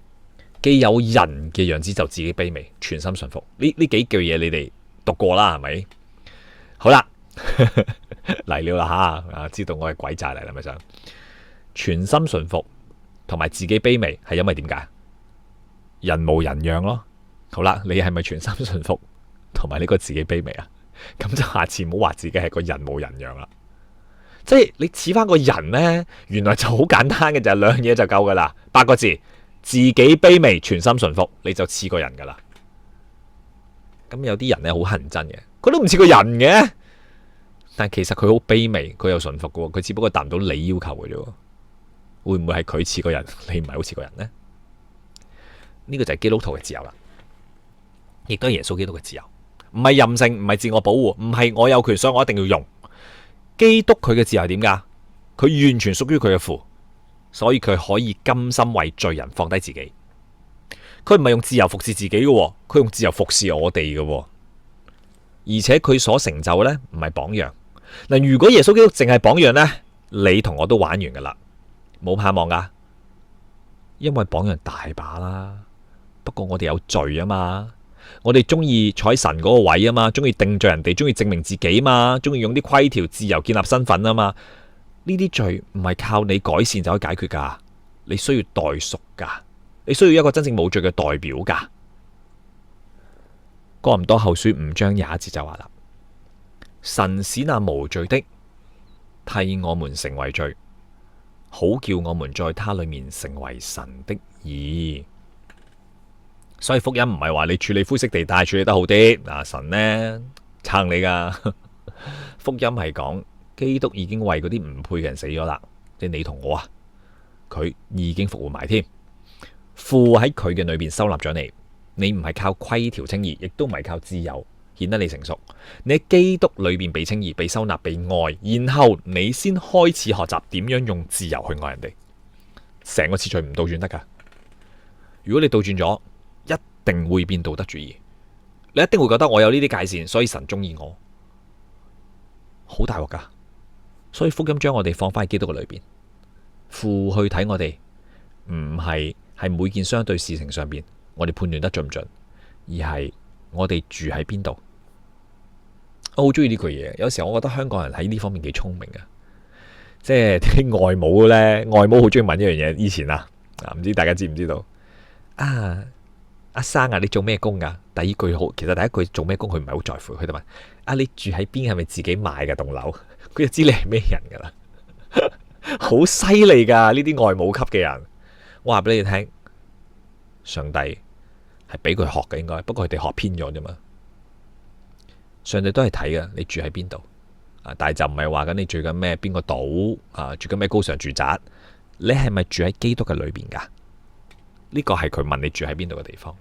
既有人嘅樣子，就自己卑微，全心順服。呢幾句嘢你哋讀過啦，係咪？好啦，嚟了啦吓，知道我係鬼債嚟啦，咪想全心順服同埋自己卑微，係因為點解？人模人樣咯。好啦，你係咪全心順服同埋呢個自己卑微啊？咁就下次唔好話自己係個人模人樣啦。即係你似翻個人呢，原來就好簡單嘅，就係兩樣嘢就夠噶啦，8個字。自己卑微，全心順服，你就似個人噶啦。咁有啲人咧好乞人憎嘅，佢都唔似個人嘅，但其實佢好卑微，佢又順服嘅，佢只不過達唔到你要求嘅啫。會唔會係佢似個人，你唔係好似個人呢？呢個就係基督徒嘅自由啦，亦都係耶穌基督嘅自由，唔係任性，唔係自我保護，唔係我有權所以我一定要用。基督佢嘅自由係點噶？佢完全屬於佢嘅父。所以佢可以甘心為罪人放低自己，佢唔係用自由服侍自己嘅，佢用自由服侍我哋嘅，而且佢所成就嘅呢，唔係榜樣。嗱，如果耶穌基督淨係榜樣呢，你同我都玩完噶啦，冇盼望噶，因為榜樣大把啦。不過我哋有罪啊嘛，我哋中意坐喺神嗰個位啊嘛，中意定罪人哋，中意證明自己嘛，中意用啲規條自由建立身份啊嘛。呢啲罪唔係靠你改善就可以解決噶，你需要代贖噶，你需要一個真正冇罪嘅代表噶。哥林多後書5章21節就話啦，神使那無罪的替我們成為罪，好叫我們在他裏面成為神的義。所以福音唔係話你處理灰色地帶處理得好啲，神呢撐你噶。福音係講。基督已經為嗰啲唔配嘅人死咗啦，即係你同我啊，佢已經復活埋添。父喺佢嘅裏邊收納咗你，你唔係靠規條稱義，亦都唔係靠自由顯得你成熟。你喺基督裏邊被稱義、被收納、被愛，然後你先開始學習點樣用自由去愛人哋。成個次序唔倒轉得噶，如果你倒轉咗，一定會變道德主義。你一定會覺得我有呢啲界線，所以神中意我，好大鑊噶。所以福音將我哋放翻喺基督嘅裏邊，父去睇我哋，唔係每件相對事情上邊我哋判斷得準唔準，而係我哋住喺邊度。我好中意呢句嘢，有時候我覺得香港人喺呢方面幾聰明啊，即係啲外母呢，外母好中意問一樣嘢。以前唔知大家知唔知道啊？阿生啊，你做咩工噶？第二句好，其實第一句做咩工佢唔係好在乎，佢就問你住喺邊，係咪自己買嘅棟樓？佢就知你係咩人噶啦，好犀利噶呢啲外母級嘅人。我話俾你哋聽，上帝係俾佢學嘅，應該，不過佢哋學偏咗啫嘛。上帝都係睇嘅，你住喺邊度但係就唔係話緊你住緊咩邊個島住緊咩高尚住宅，你係咪住喺基督嘅裏邊噶？呢個係佢問你住喺邊度嘅地方。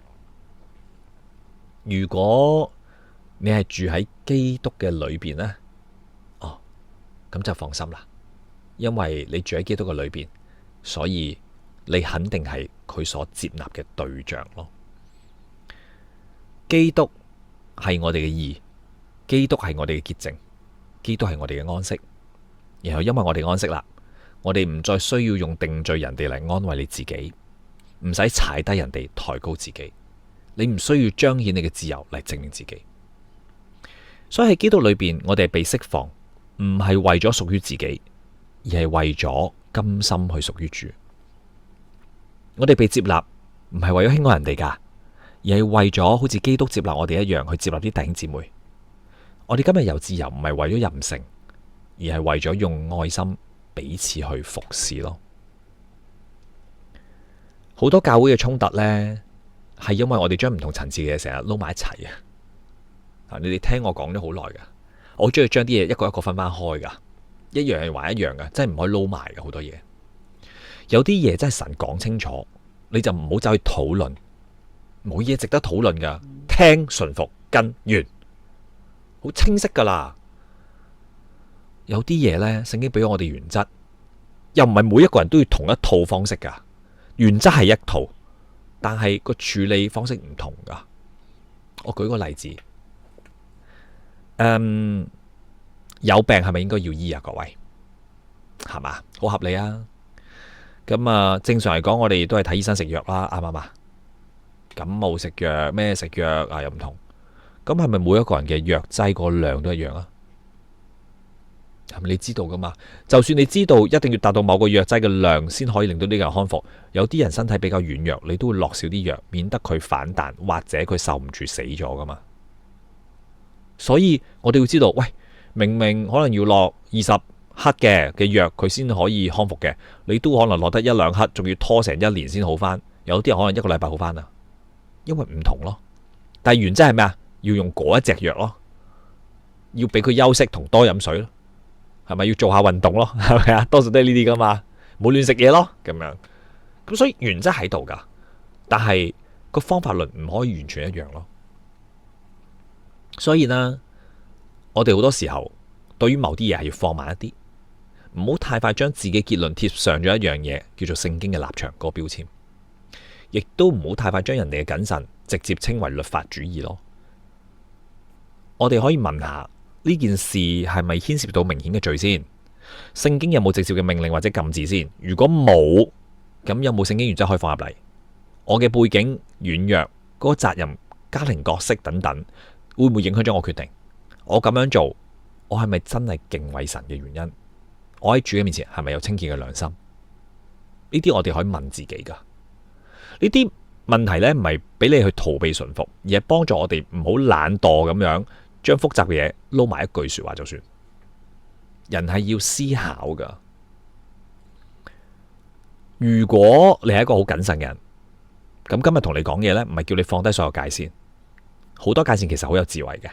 如果你係住喺基督嘅裏邊呢，咁就放心啦，因為你住喺基督嘅裏邊，所以你肯定係佢所接納嘅對象咯。基督係我哋嘅義，基督係我哋嘅潔淨，基督係我哋嘅安息。然後因為我哋安息啦，我哋唔再需要用定罪人哋嚟安慰你自己，唔使踩低人哋抬高自己，你唔需要彰顯你嘅自由嚟證明自己。所以喺基督裏邊，我哋係被釋放，唔係為咗屬於自己，而係為咗甘心去屬於主。我哋被接納，唔係為咗輕愛人哋噶，而係為咗好似基督接納我哋一樣去接納啲弟兄姊妹。我哋今日有自由，唔係為咗任性，而係為咗用愛心彼此去服侍咯。好多教會嘅衝突呢，係因為我哋將唔同層次嘅嘢成日撈埋一齊啊！你哋聽我講咗好耐噶，我好中意將啲嘢一個一個分翻開噶，一樣係還一樣噶，真係唔可以撈埋嘅好多嘢。有啲嘢真係神講清楚，你就唔好走去討論，冇嘢值得討論噶，聽順服跟完，好清晰噶啦。有啲嘢呢，聖經俾我哋原則，又唔係每一個人都要同一套方式噶，原則係一套，但係個處理方式唔同噶。我舉個例子，有病係咪應該要醫啊？各位係嘛，好合理啊。咁啊，正常嚟講，我哋都係睇醫生食藥啦，啱唔啱啊？感冒食藥，咩食藥啊，又唔同。咁係咪每一個人嘅藥劑個量都一樣啊？係咪你知道噶嘛？就算你知道一定要達到某個藥劑嘅量先可以令到呢個人康復，有啲人身體比較軟弱，你都會落少啲藥，免得佢反彈或者佢受唔住死咗噶嘛。所以我哋要知道，喂，明明可能要落20克嘅藥佢先可以康復嘅，你都可能落得1-2克，仲要拖成1年先好翻。有啲人可能1個禮拜好翻啊，因為唔同咯。但係原則係咩啊？要用嗰一隻藥咯，要俾佢休息同多飲水咯，係咪要做下運動咯？係咪啊？多數都係呢啲噶嘛，冇亂食嘢咯，咁樣。咁所以原則喺度噶，但係個方法論唔可以完全一樣咯。所以呢，我哋好多時候對於某啲嘢係要放慢一啲。唔好太快將自己結論貼上咗一樣嘢叫做聖經嘅立場嗰個標籤，亦都唔好太快將人哋嘅謹慎直接稱為律法主義咯。我哋可以問下呢件事係咪牽涉到明顯嘅罪先？聖經有冇直接嘅命令或者禁止先？如果冇，咁有冇聖經原則可以放入嚟？我嘅背景軟弱，嗰個責任、家庭角色等等，會唔會影響咗我決定？我咁樣做，我係咪真係敬畏神嘅原因？我喺主嘅面前係咪有清潔嘅良心？呢啲我哋可以問自己噶。呢啲問題呢，唔係俾你去逃避順服，而係幫助我哋唔好懶惰咁樣將複雜嘅嘢撈埋一句說話就算。人係要思考噶。如果你係一個好謹慎嘅人，咁今日同你講嘢呢，唔係叫你放低所有界線。好多界線其實好有智慧嘅。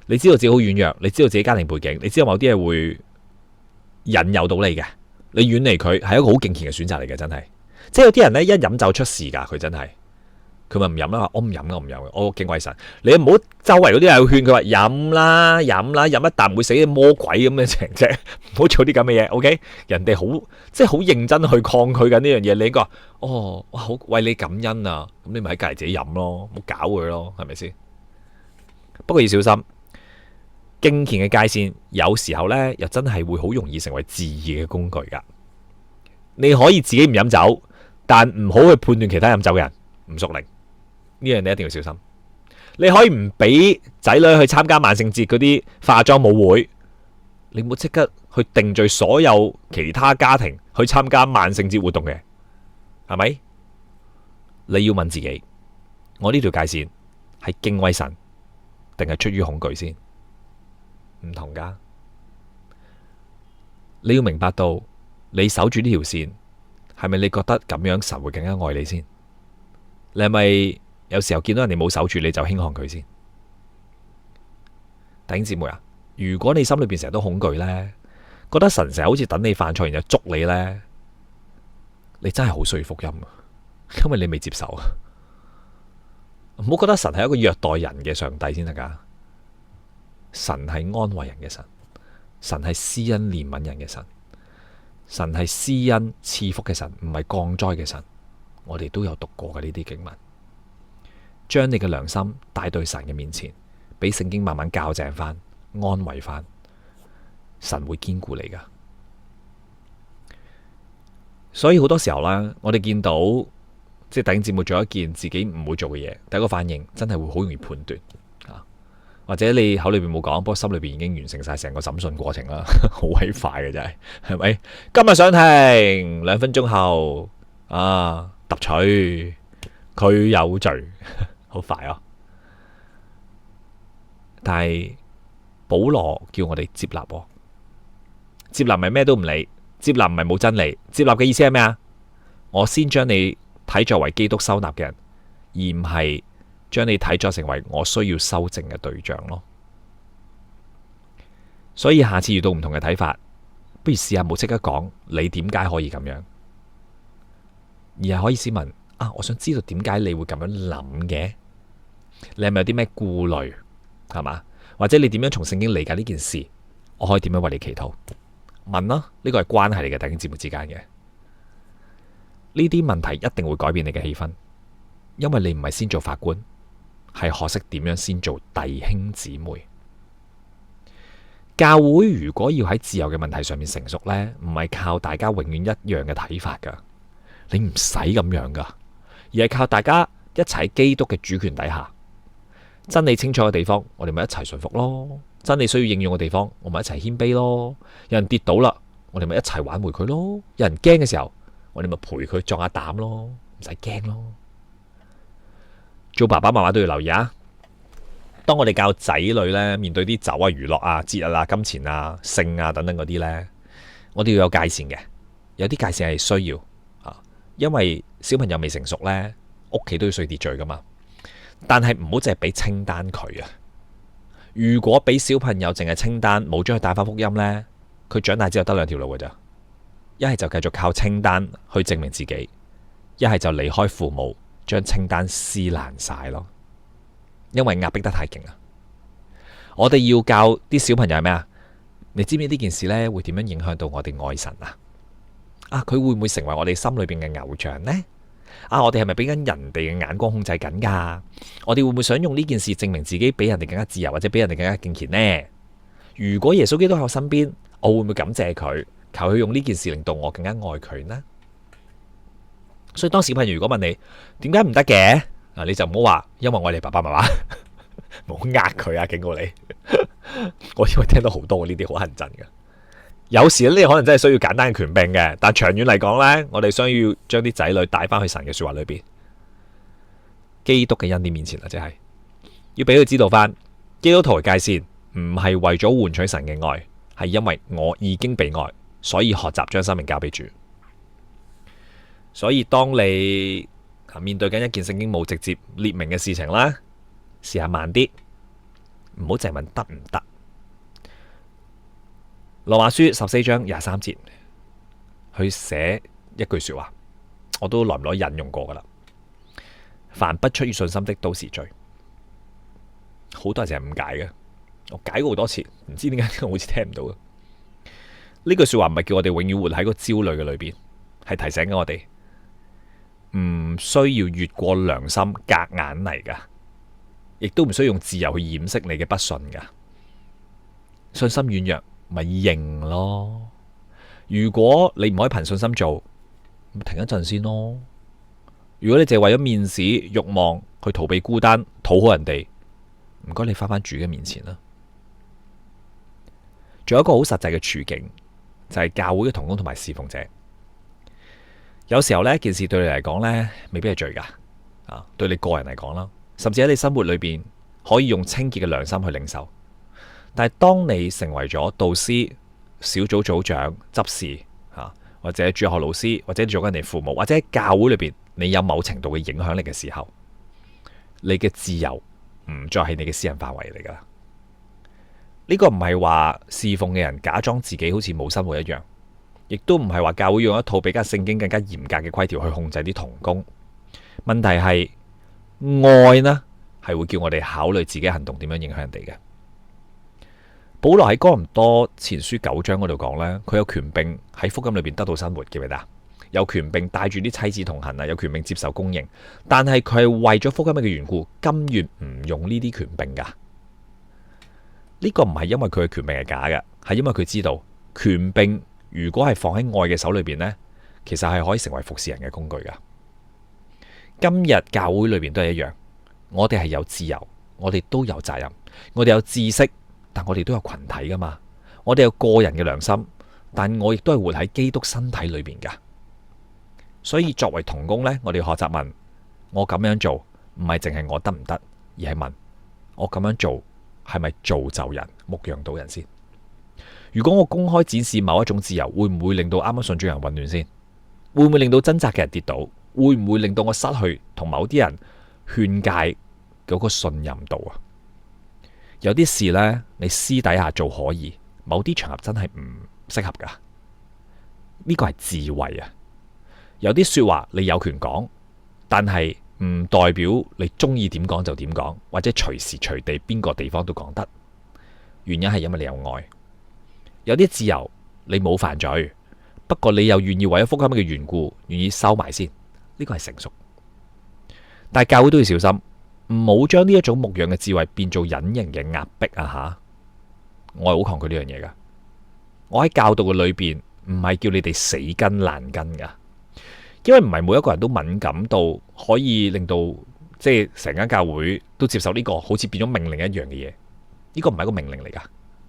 你知道自己好軟弱，你知道自己家庭背景，你知道某啲嘢會引誘到你嘅，你遠離佢係一個好敬虔嘅選擇嚟嘅，真係。即係有啲人呢，一飲就出事噶，佢真係，佢咪唔飲啦，我唔飲噶，我唔飲嘅，我敬畏神。你唔好周圍嗰啲人勸佢話飲啦，飲啦，飲一啖會死嘅魔鬼咁嘅情啫，唔好做啲咁嘅嘢。OK，人哋好即係好認真去抗拒緊呢樣嘢，你應該話哦，哇好為你感恩啊，咁你咪喺隔籬自己飲咯，唔好搞佢咯，係咪先？不過要小心。敬虔嘅界線有時候呢，又真係會好容易成為自義嘅工具噶。你可以自己唔飲酒，但唔好去判斷其他飲酒嘅人唔屬靈，呢樣你一定要小心。你可以唔俾仔女去參加萬聖節嗰啲化妝舞會，你唔好即刻去定罪所有其他家庭去參加萬聖節活動嘅，係咪？你要問自己，我呢條界線係敬畏神定係出於恐懼先？唔同噶，你要明白到你守住呢條線，係咪你覺得咁樣神會更加愛你先？你係咪有時候見到人哋冇守住，你就輕看佢先？弟兄姊妹啊，如果你心裏邊成日都恐懼呢，覺得神成日好似等你犯錯然後捉你呢，你真係好需要福音啊，因為你未接受啊。唔好覺得神係一個虐待人嘅上帝先得噶。神係安慰人嘅神，神係施恩憐憫人嘅神，神係施恩賜福嘅神，唔係降災嘅神。我哋都有讀過嘅呢啲經文。將你嘅良心帶到神嘅面前，俾聖經慢慢校正翻、安慰翻，神會堅固你噶。所以好多時候啦，我哋見到即係弟兄姊妹做一件自己唔會做嘅嘢，第一個反應真係會好容易判斷啊，或者你口裏邊冇講，不過心裏邊已經完成晒成個審訊過程啦，好鬼快嘅真係，係咪？今日上庭2分鐘後啊，揼取佢有罪，好快啊！但係保羅叫我哋接納喎，接納咪咩都唔理。接納唔係冇真理，接納嘅意思係咩啊？我先將你睇作為基督收納嘅人，而唔係將你睇作成為我需要修正嘅對象咯。所以下次遇到唔同嘅睇法，不如試下冇即刻講你點解可以咁樣，而係可以先問啊，我想知道點解你會咁樣諗嘅？你係咪有啲咩顧慮？係嘛？或者你點樣從聖經理解呢件事？我可以點樣為你祈禱？問啦，呢個係關係嚟嘅，弟兄姊妹之間嘅呢啲問題一定會改變你嘅氣氛，因為你唔係先做法官，係學識點樣先做弟兄姊妹。教會如果要喺自由嘅問題上面成熟呢，唔係靠大家永遠一樣嘅睇法噶，你唔使咁樣噶，而係靠大家一齊喺基督嘅主權底下，真理清楚嘅地方，我哋咪一齊順服咯。真理需要應用嘅地方，我咪一齊謙卑咯。有人跌倒啦，我哋咪一齊挽回佢咯。有人驚嘅時候，我哋咪陪佢壯下膽咯，唔使驚咯。做爸爸媽媽都要留意啊！當我哋教仔女呢，面對啲酒啊、娛樂啊、節日啊、金錢啊、性啊等等嗰啲呢，我哋要有界線嘅。有啲界線係需要啊，因為小朋友未成熟呢，屋企都要需要秩序噶嘛。但係唔好淨係俾清單佢啊！如果俾小朋友淨係清單，冇將佢帶翻福音呢，佢長大之後得2條路嘅咋，一係就繼續靠清單去證明自己，一係就離開父母，將清單撕爛晒咯。因為壓迫得太勁啊！我哋要教啲小朋友係咩啊？你知唔知呢件事呢會點樣影響到我哋愛神啊？啊，佢會唔會成為我哋心裏邊嘅偶像呢？啊！我哋係咪俾緊人哋嘅眼光控制緊噶？我哋會唔會想用呢件事證明自己比人哋更加自由，或者比人哋更加敬虔呢？如果耶穌基督喺我身邊，我會唔會感謝佢，求佢用呢件事令到我更加愛佢呢？所以當小朋友如果問你點解唔得嘅，你就唔好話因為我哋爸爸媽媽，唔好呃佢啊！警告你，我因為聽到好多呢啲好乞人憎嘅。有時呢，可能真係需要簡單嘅權柄嘅，但長遠嚟講呢，我哋需要將啲仔女帶翻去神嘅說話裏邊，基督嘅恩典面前啊，即係要俾佢知道翻，基督徒嘅界線唔係為咗換取神嘅愛，係因為我已經被愛，所以學習將生命交俾主。所以當你面對緊一件聖經冇直接列明嘅事情啦，試下慢啲，唔好淨問得唔得。羅馬書14章23節去寫一句說話，我都耐唔耐引用過噶啦。凡不出於信心的都是罪。好多人淨係誤解嘅，我解過好多次，唔知點解我好似聽唔到嘅。呢句說話唔係叫我哋永遠活喺個焦慮嘅裏邊，係提醒緊我哋唔需要越過良心夾硬嚟噶，亦都唔需要用自由去掩飾你嘅不信噶。信心軟弱咪認咯。如果你唔可以憑信心做，咪停一陣先咯。如果你淨係為咗面子、慾望去逃避孤單、討好人哋，唔該你翻返主嘅面前啦。仲有一個好實際嘅處境，就係教會嘅同工同埋侍奉者。有時候呢件事對你嚟講呢，未必係罪噶，對你個人嚟講啦，甚至喺你生活裏邊可以用清潔嘅良心去領受。但係當你成為咗導師、小組組長、執事或者主學老師，或者做緊人哋父母，或者喺教會裏邊你有某程度嘅影響力嘅時候，你嘅自由唔再係你嘅私人範圍嚟噶啦。呢個唔係話侍奉嘅人假裝自己好似冇生活一樣，亦都唔係話教會用一套比較聖經更加嚴格嘅規條去控制啲同工。問題係愛呢，係會叫我哋考慮自己行動點樣影響人哋嘅。保羅喺哥林多前書9章嗰度講呢，佢有權柄喺福音裏邊得到生活，記唔記得？有權柄帶住啲妻子同行啊，有權柄接受供應，但係佢係為咗福音嘅緣故，甘願唔用呢啲權柄噶。呢個唔係因為佢嘅權柄係假嘅，係因為佢知道權柄如果係放喺愛嘅手裏邊呢，其實係可以成為服侍人嘅工具噶。今日教會裏邊都係一樣，我哋係有自由，我哋都有責任，我哋有知識，但我哋都有群體噶嘛，我哋有個人嘅良心。但我亦都係活喺基督身體裏邊噶，所以作為同工呢，我哋要學習問：我咁樣做唔係淨係我得唔得，而係問我咁樣做係咪造就人、牧養到人先？如果我公開展示某一種自由，會唔會令到啱啱信主人混亂先？會唔會令到掙扎嘅人跌倒？會唔會令到我失去同某啲人勸誡嗰個信任度啊？有啲事呢，你私底下做可以，某啲場合真係唔適合噶，呢個係智慧啊！有啲說話你有權講，但係唔代表你中意點講就點講，或者隨時隨地邊個地方都講得。原因係因為你有愛。有啲自由你冇犯罪，不過你又願意為咗福音嘅緣故，願意收埋先，呢個係成熟。但係教會都要小心，唔好將呢一種牧養嘅智慧變做隱形嘅壓迫啊！吓，我係好抗拒呢樣嘢噶。我喺教導嘅裏邊，唔係叫你哋死根爛根噶，因為唔係每一個人都敏感到可以令到即係成間教會都接受呢個好似變咗命令一樣嘅嘢。呢個唔係一個命令嚟噶，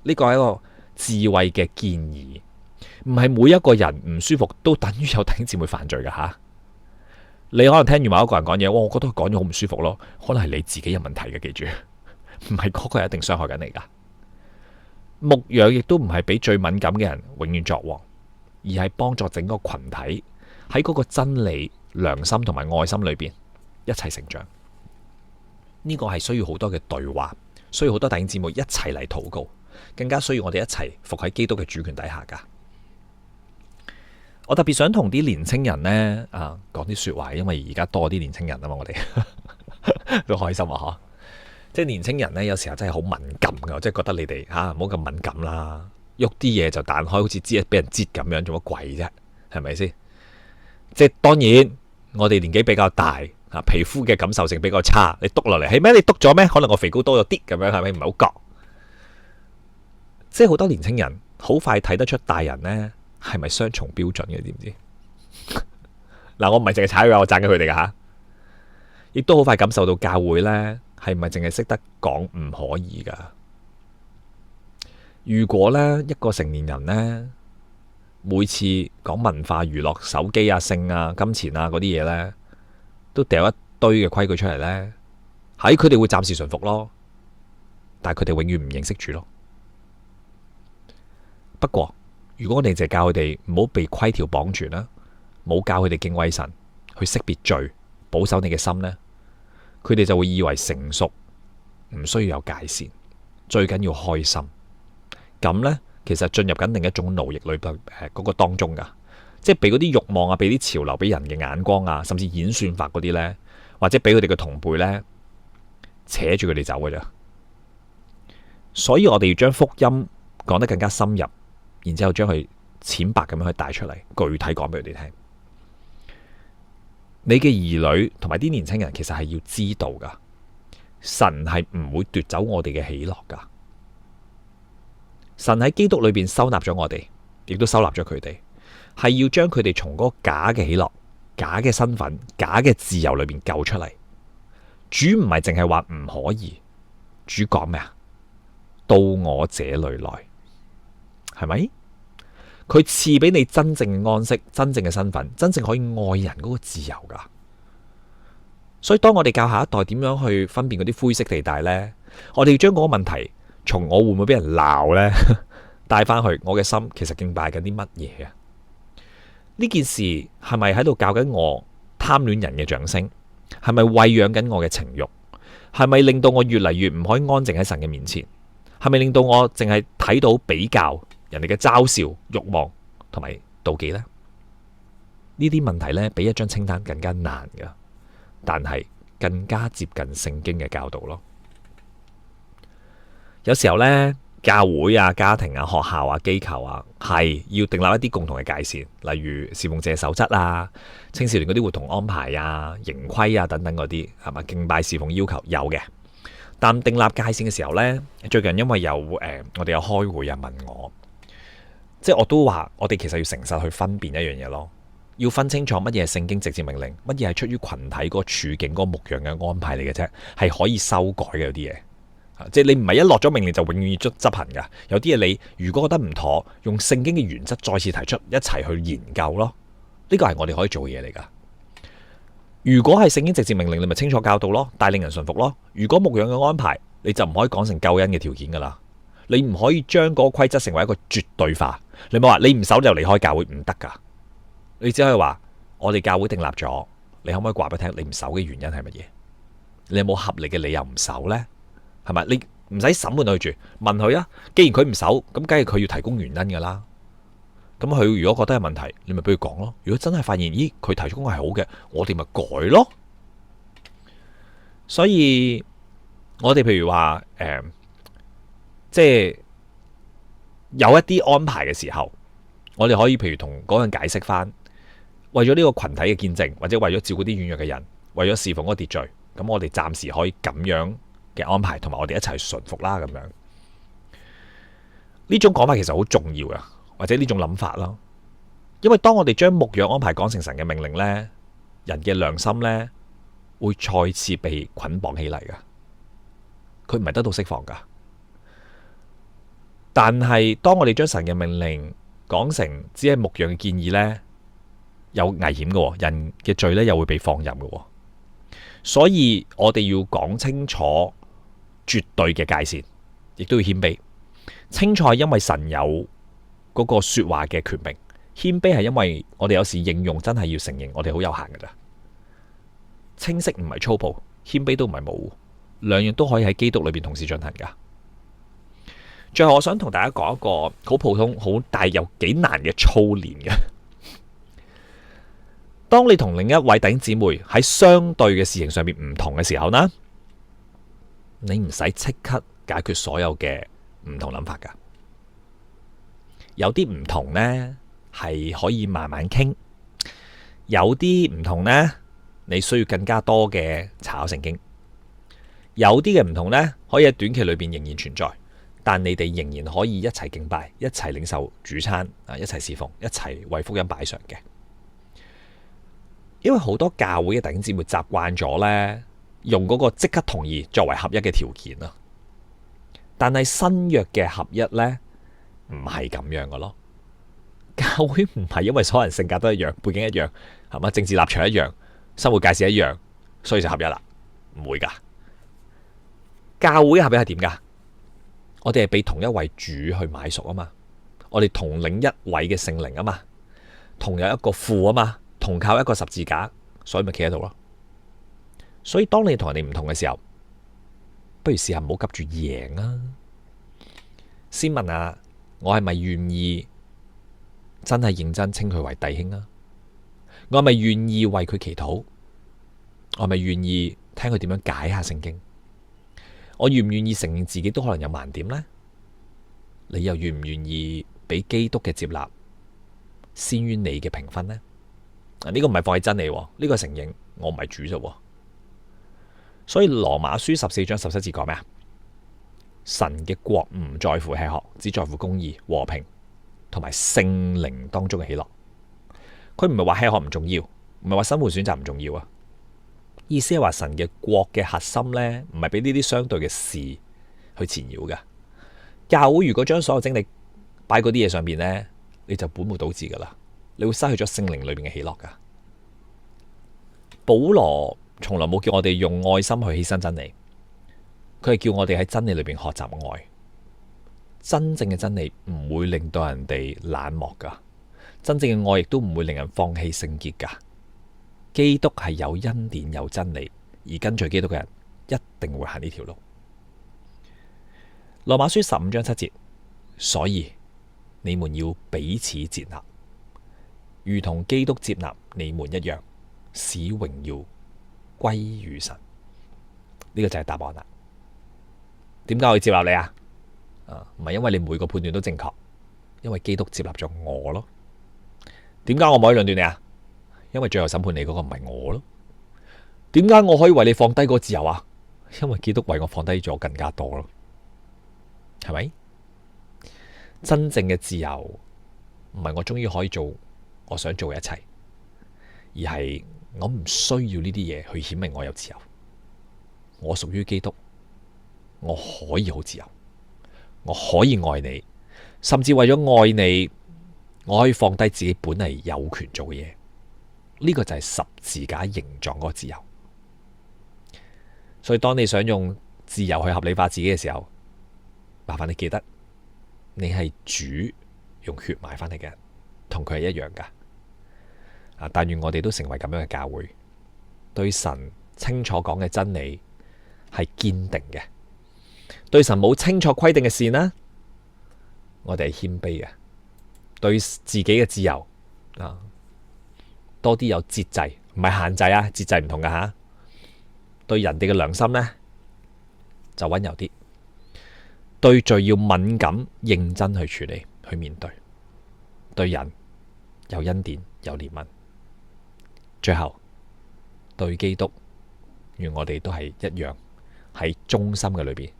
呢個係一個智慧嘅建議，唔係每一個人唔舒服都等於有弟兄姊妹犯罪噶吓。你可能聽完某一個人講嘢，我覺得佢講嘢好唔舒服咯，可能係你自己有問題嘅，記住，唔係嗰個人一定傷害緊你噶。牧養亦都唔係俾最敏感嘅人永遠作王，而係幫助整個群體喺嗰個真理、良心同埋愛心裏邊一齊成長。呢個係需要好多嘅對話，需要好多弟兄姊妹一齊嚟禱告，更加需要我哋一齊服喺基督嘅主權底下噶。我特別想同啲年青人呢講啲說話，因為而家多啲年青人啊嘛，我哋都開心啊嗬。即係年青人呢，有時候真係好敏感噶，即係覺得你哋唔好咁敏感啦，喐啲嘢就彈開，好似俾人擠咁樣，做乜鬼啫？係咪先？即係當然，我哋年紀比較大，皮膚嘅感受性比較差，你篤落嚟係咩？你篤咗咩？可能我肥膏多咗啲咁樣，係咪唔係好覺？即係好多年青人好快睇得出大人呢係咪雙重標準嘅？知唔知？嗱，我唔係淨係踩佢，我讚緊佢哋噶吓，亦都好快感受到教會呢係咪淨係識得講唔可以噶？如果呢一個成年人呢，每次講文化娛樂、手機啊、性啊、金錢啊嗰啲嘢呢，都掉一堆嘅規矩出嚟呢，喺佢哋會暫時順服咯，但係佢哋永遠唔認識主咯。不過如果我哋就教佢哋唔好被規條綁住啦，冇教佢哋敬畏神，去識別罪，保守你嘅心呢，佢哋就會以為成熟唔需要有界線，最緊要開心。咁呢，其實進入緊另一種奴役裏邊嗰個當中噶，即係俾嗰啲慾望啊，俾啲潮流，俾人嘅眼光啊，甚至演算法嗰啲呢，或者俾佢哋嘅同輩呢，扯住佢哋走嘅啫。所以我哋要將福音講得更加深入，然之後將佢淺白咁樣去帶出嚟，具體講俾佢哋聽。你嘅兒女同埋啲年輕人其實係要知道噶，神係唔會奪走我哋嘅喜樂噶。神喺基督裏邊收納咗我哋，亦都收納咗佢哋，係要將佢哋從嗰個假嘅喜樂、假嘅身份、假嘅自由裏邊救出嚟。主唔係淨係話唔可以，主講咩啊？到我這裏來，係咪？佢賜俾你真正嘅安息、真正嘅身份、真正可以愛人嗰個自由噶。所以當我哋教下一代點樣去分辨嗰啲灰色地帶呢，我哋要將嗰個問題從我會唔會俾人鬧呢帶翻去我嘅心，其實敬拜緊啲乜嘢啊？呢件事係咪喺度教緊我貪戀人嘅掌聲？係咪餵養緊我嘅情慾？係咪令到我越嚟越唔可以安靜喺神嘅面前？係咪令到我淨係睇到比較人哋嘅嘲笑、慾望同埋妒忌呢？呢啲問題呢，比一張清單更加難噶，但係更加接近聖經嘅教導咯。有時候呢，教會啊、家庭啊、學校啊、機構啊，係要訂立一啲共同嘅界線，例如侍奉者守則啊、青少年嗰啲活動安排啊、營規啊等等嗰啲，係嘛？敬拜侍奉要求有嘅，但訂立界線嘅時候呢，最近因為有我哋有開會啊，問我，即係我都話，我哋其實要誠實去分辨一樣嘢咯，要分清楚乜嘢係聖經直接命令，乜嘢係出於群體嗰個處境嗰個牧養嘅安排嚟嘅啫，係可以修改嘅有啲嘢。即係你唔係一落咗命令就永遠要執行㗎，有啲嘢你如果覺得唔妥，用聖經嘅原則再次提出，一齊去研究咯。呢個係我哋可以做嘅嘢嚟㗎。如果係聖經直接命令，你咪清楚教導咯，帶領人順服咯。如果牧養嘅安排，你就唔可以講成救恩嘅條件㗎啦。你唔可以將嗰個規則成為一個絕對化。你冇話你唔守就離開教會唔得㗎。你只可以話我哋教會訂立咗，你可唔可以話俾我聽你唔守嘅原因係乜嘢？你有冇合理嘅理由唔守呢？係咪？你唔使審判佢住，問佢啊。既然佢唔守，咁梗係佢要提供原因噶啦。咁佢如果覺得有問題，你咪俾佢講咯。如果真係發現，咦，佢提供係好嘅，我哋咪改咯。所以我哋譬如話即係有一啲安排嘅時候，我哋可以譬如同嗰個人解釋翻，為咗呢個群體嘅見證，或者為咗照顧啲軟弱嘅人，為咗侍奉嗰個秩序，咁我哋暫時可以咁樣嘅安排，同埋我哋一齊順服啦。咁樣呢種講法其實好重要噶，或者呢種諗法啦。因為當我哋將牧養安排講成神嘅命令呢，人嘅良心呢會再次被捆綁起嚟噶，佢唔係得到釋放噶。但係當我哋將神嘅命令講成只係牧養嘅建議呢，有危險噶，人嘅罪呢又會被放任噶。所以我哋要講清楚絕對嘅界線，亦都要謙卑。清楚係因為神有嗰個說話嘅權柄，謙卑係因為我哋有時應用真係要承認我哋好有限噶咋。清晰唔係粗暴，謙卑都唔係模糊，兩樣都可以喺基督裏邊同時進行噶。最後我想同大家講一個好普通、好大又幾難嘅操練嘅。當你同另一位弟兄姊妹喺相對嘅事情上面唔同嘅時候呢，你唔使即刻解決所有嘅唔同諗法噶。有啲唔同呢係可以慢慢傾，有啲唔同呢你需要更加多嘅查考聖經，有啲嘅唔同呢可以喺短期裏邊仍然存在，但你哋仍然可以一齊敬拜，一齊領受主餐啊，一齊侍奉，一齊為福音擺上嘅。因為好多教會嘅弟兄姊妹習慣咗呢，用嗰個即刻同意作為合一嘅條件啊。但係新約嘅合一呢，唔係咁樣嘅咯。教會唔係因為所有人性格都一樣，背景一樣，係嘛，政治立場一樣，生活界線一樣，所以就合一啦。唔會噶。教會合一係點噶？我哋係被同一位主去買贖啊嘛，我哋同領一位嘅聖靈啊嘛，同有一個父啊嘛，同靠一個十字架，所以咪企喺度咯。所以當你同人哋唔同嘅時候，不如試下唔好急住贏啊。先問下我係咪願意真係認真稱佢為弟兄啊？我係咪願意為佢祈禱？我係咪願意聽佢點樣解下聖經？我願唔願意承認自己都可能有盲點呢？你又願唔願意俾基督嘅接納先於你嘅評分呢？呢個唔係放棄真理，呢個承認我唔係主啫。所以羅馬書14章17節講咩啊？神嘅國唔在乎吃喝，只在乎公義、和平同埋聖靈當中嘅喜樂。佢唔係話吃喝唔重要，唔係話生活選擇唔重要啊。意思係話神嘅國嘅核心呢，唔係俾呢啲相對嘅事去纏繞嘅。教會如果將所有精力擺嗰啲嘢上邊呢，你就本末倒置噶啦，你會失去咗聖靈裏邊嘅喜樂噶。保羅從來冇叫我哋用愛心去犧牲真理，佢係叫我哋喺真理裏邊學習愛。真正嘅真理唔會令到人哋冷漠噶，真正嘅愛亦都唔會令人放棄聖潔噶。基督係有恩典有真理，而跟隨基督嘅人一定會行呢條路。羅馬書15章7節，所以你們要彼此接納，如同基督接納你們一樣，使榮耀歸於神。呢個就係答案啦。點解我要接納你啊？唔係因為你每個判斷都正確，因為基督接納咗我咯。點解我唔可以論斷你啊？因為最後審判你嗰個唔係我咯。點解我可以為你放低嗰個自由啊？因為基督為我放低咗更加多咯，係咪？真正嘅自由唔係我終於可以做我想做嘅一切，而係我唔需要呢啲嘢去顯明我有自由。我屬於基督，我可以好自由，我可以愛你，甚至為咗愛你，我可以放低自己本嚟有權做嘅嘢。呢個就係十字架形狀嗰個自由。所以當你想用自由去合理化自己嘅時候，麻煩你記得，你係主用血買翻嚟嘅人，同佢係一樣噶。但願我哋都成為咁樣嘅教會，對神清楚講嘅真理係堅定嘅，對神冇清楚規定嘅事呢，我哋係謙卑嘅，對自己嘅自由多啲有節制，唔係限制啊，節制唔同噶吓。對人哋嘅良心呢，就溫柔啲，對罪要敏感認真去處理去面對，對人有恩典有憐憫。最後對基督，願我哋都係一樣喺忠心嘅裏邊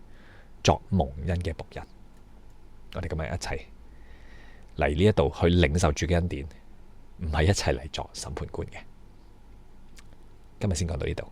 作蒙恩嘅僕人。我哋今日一齊嚟呢一度去領受主嘅恩典，唔係一齊嚟作審判官嘅。今日先講到呢度。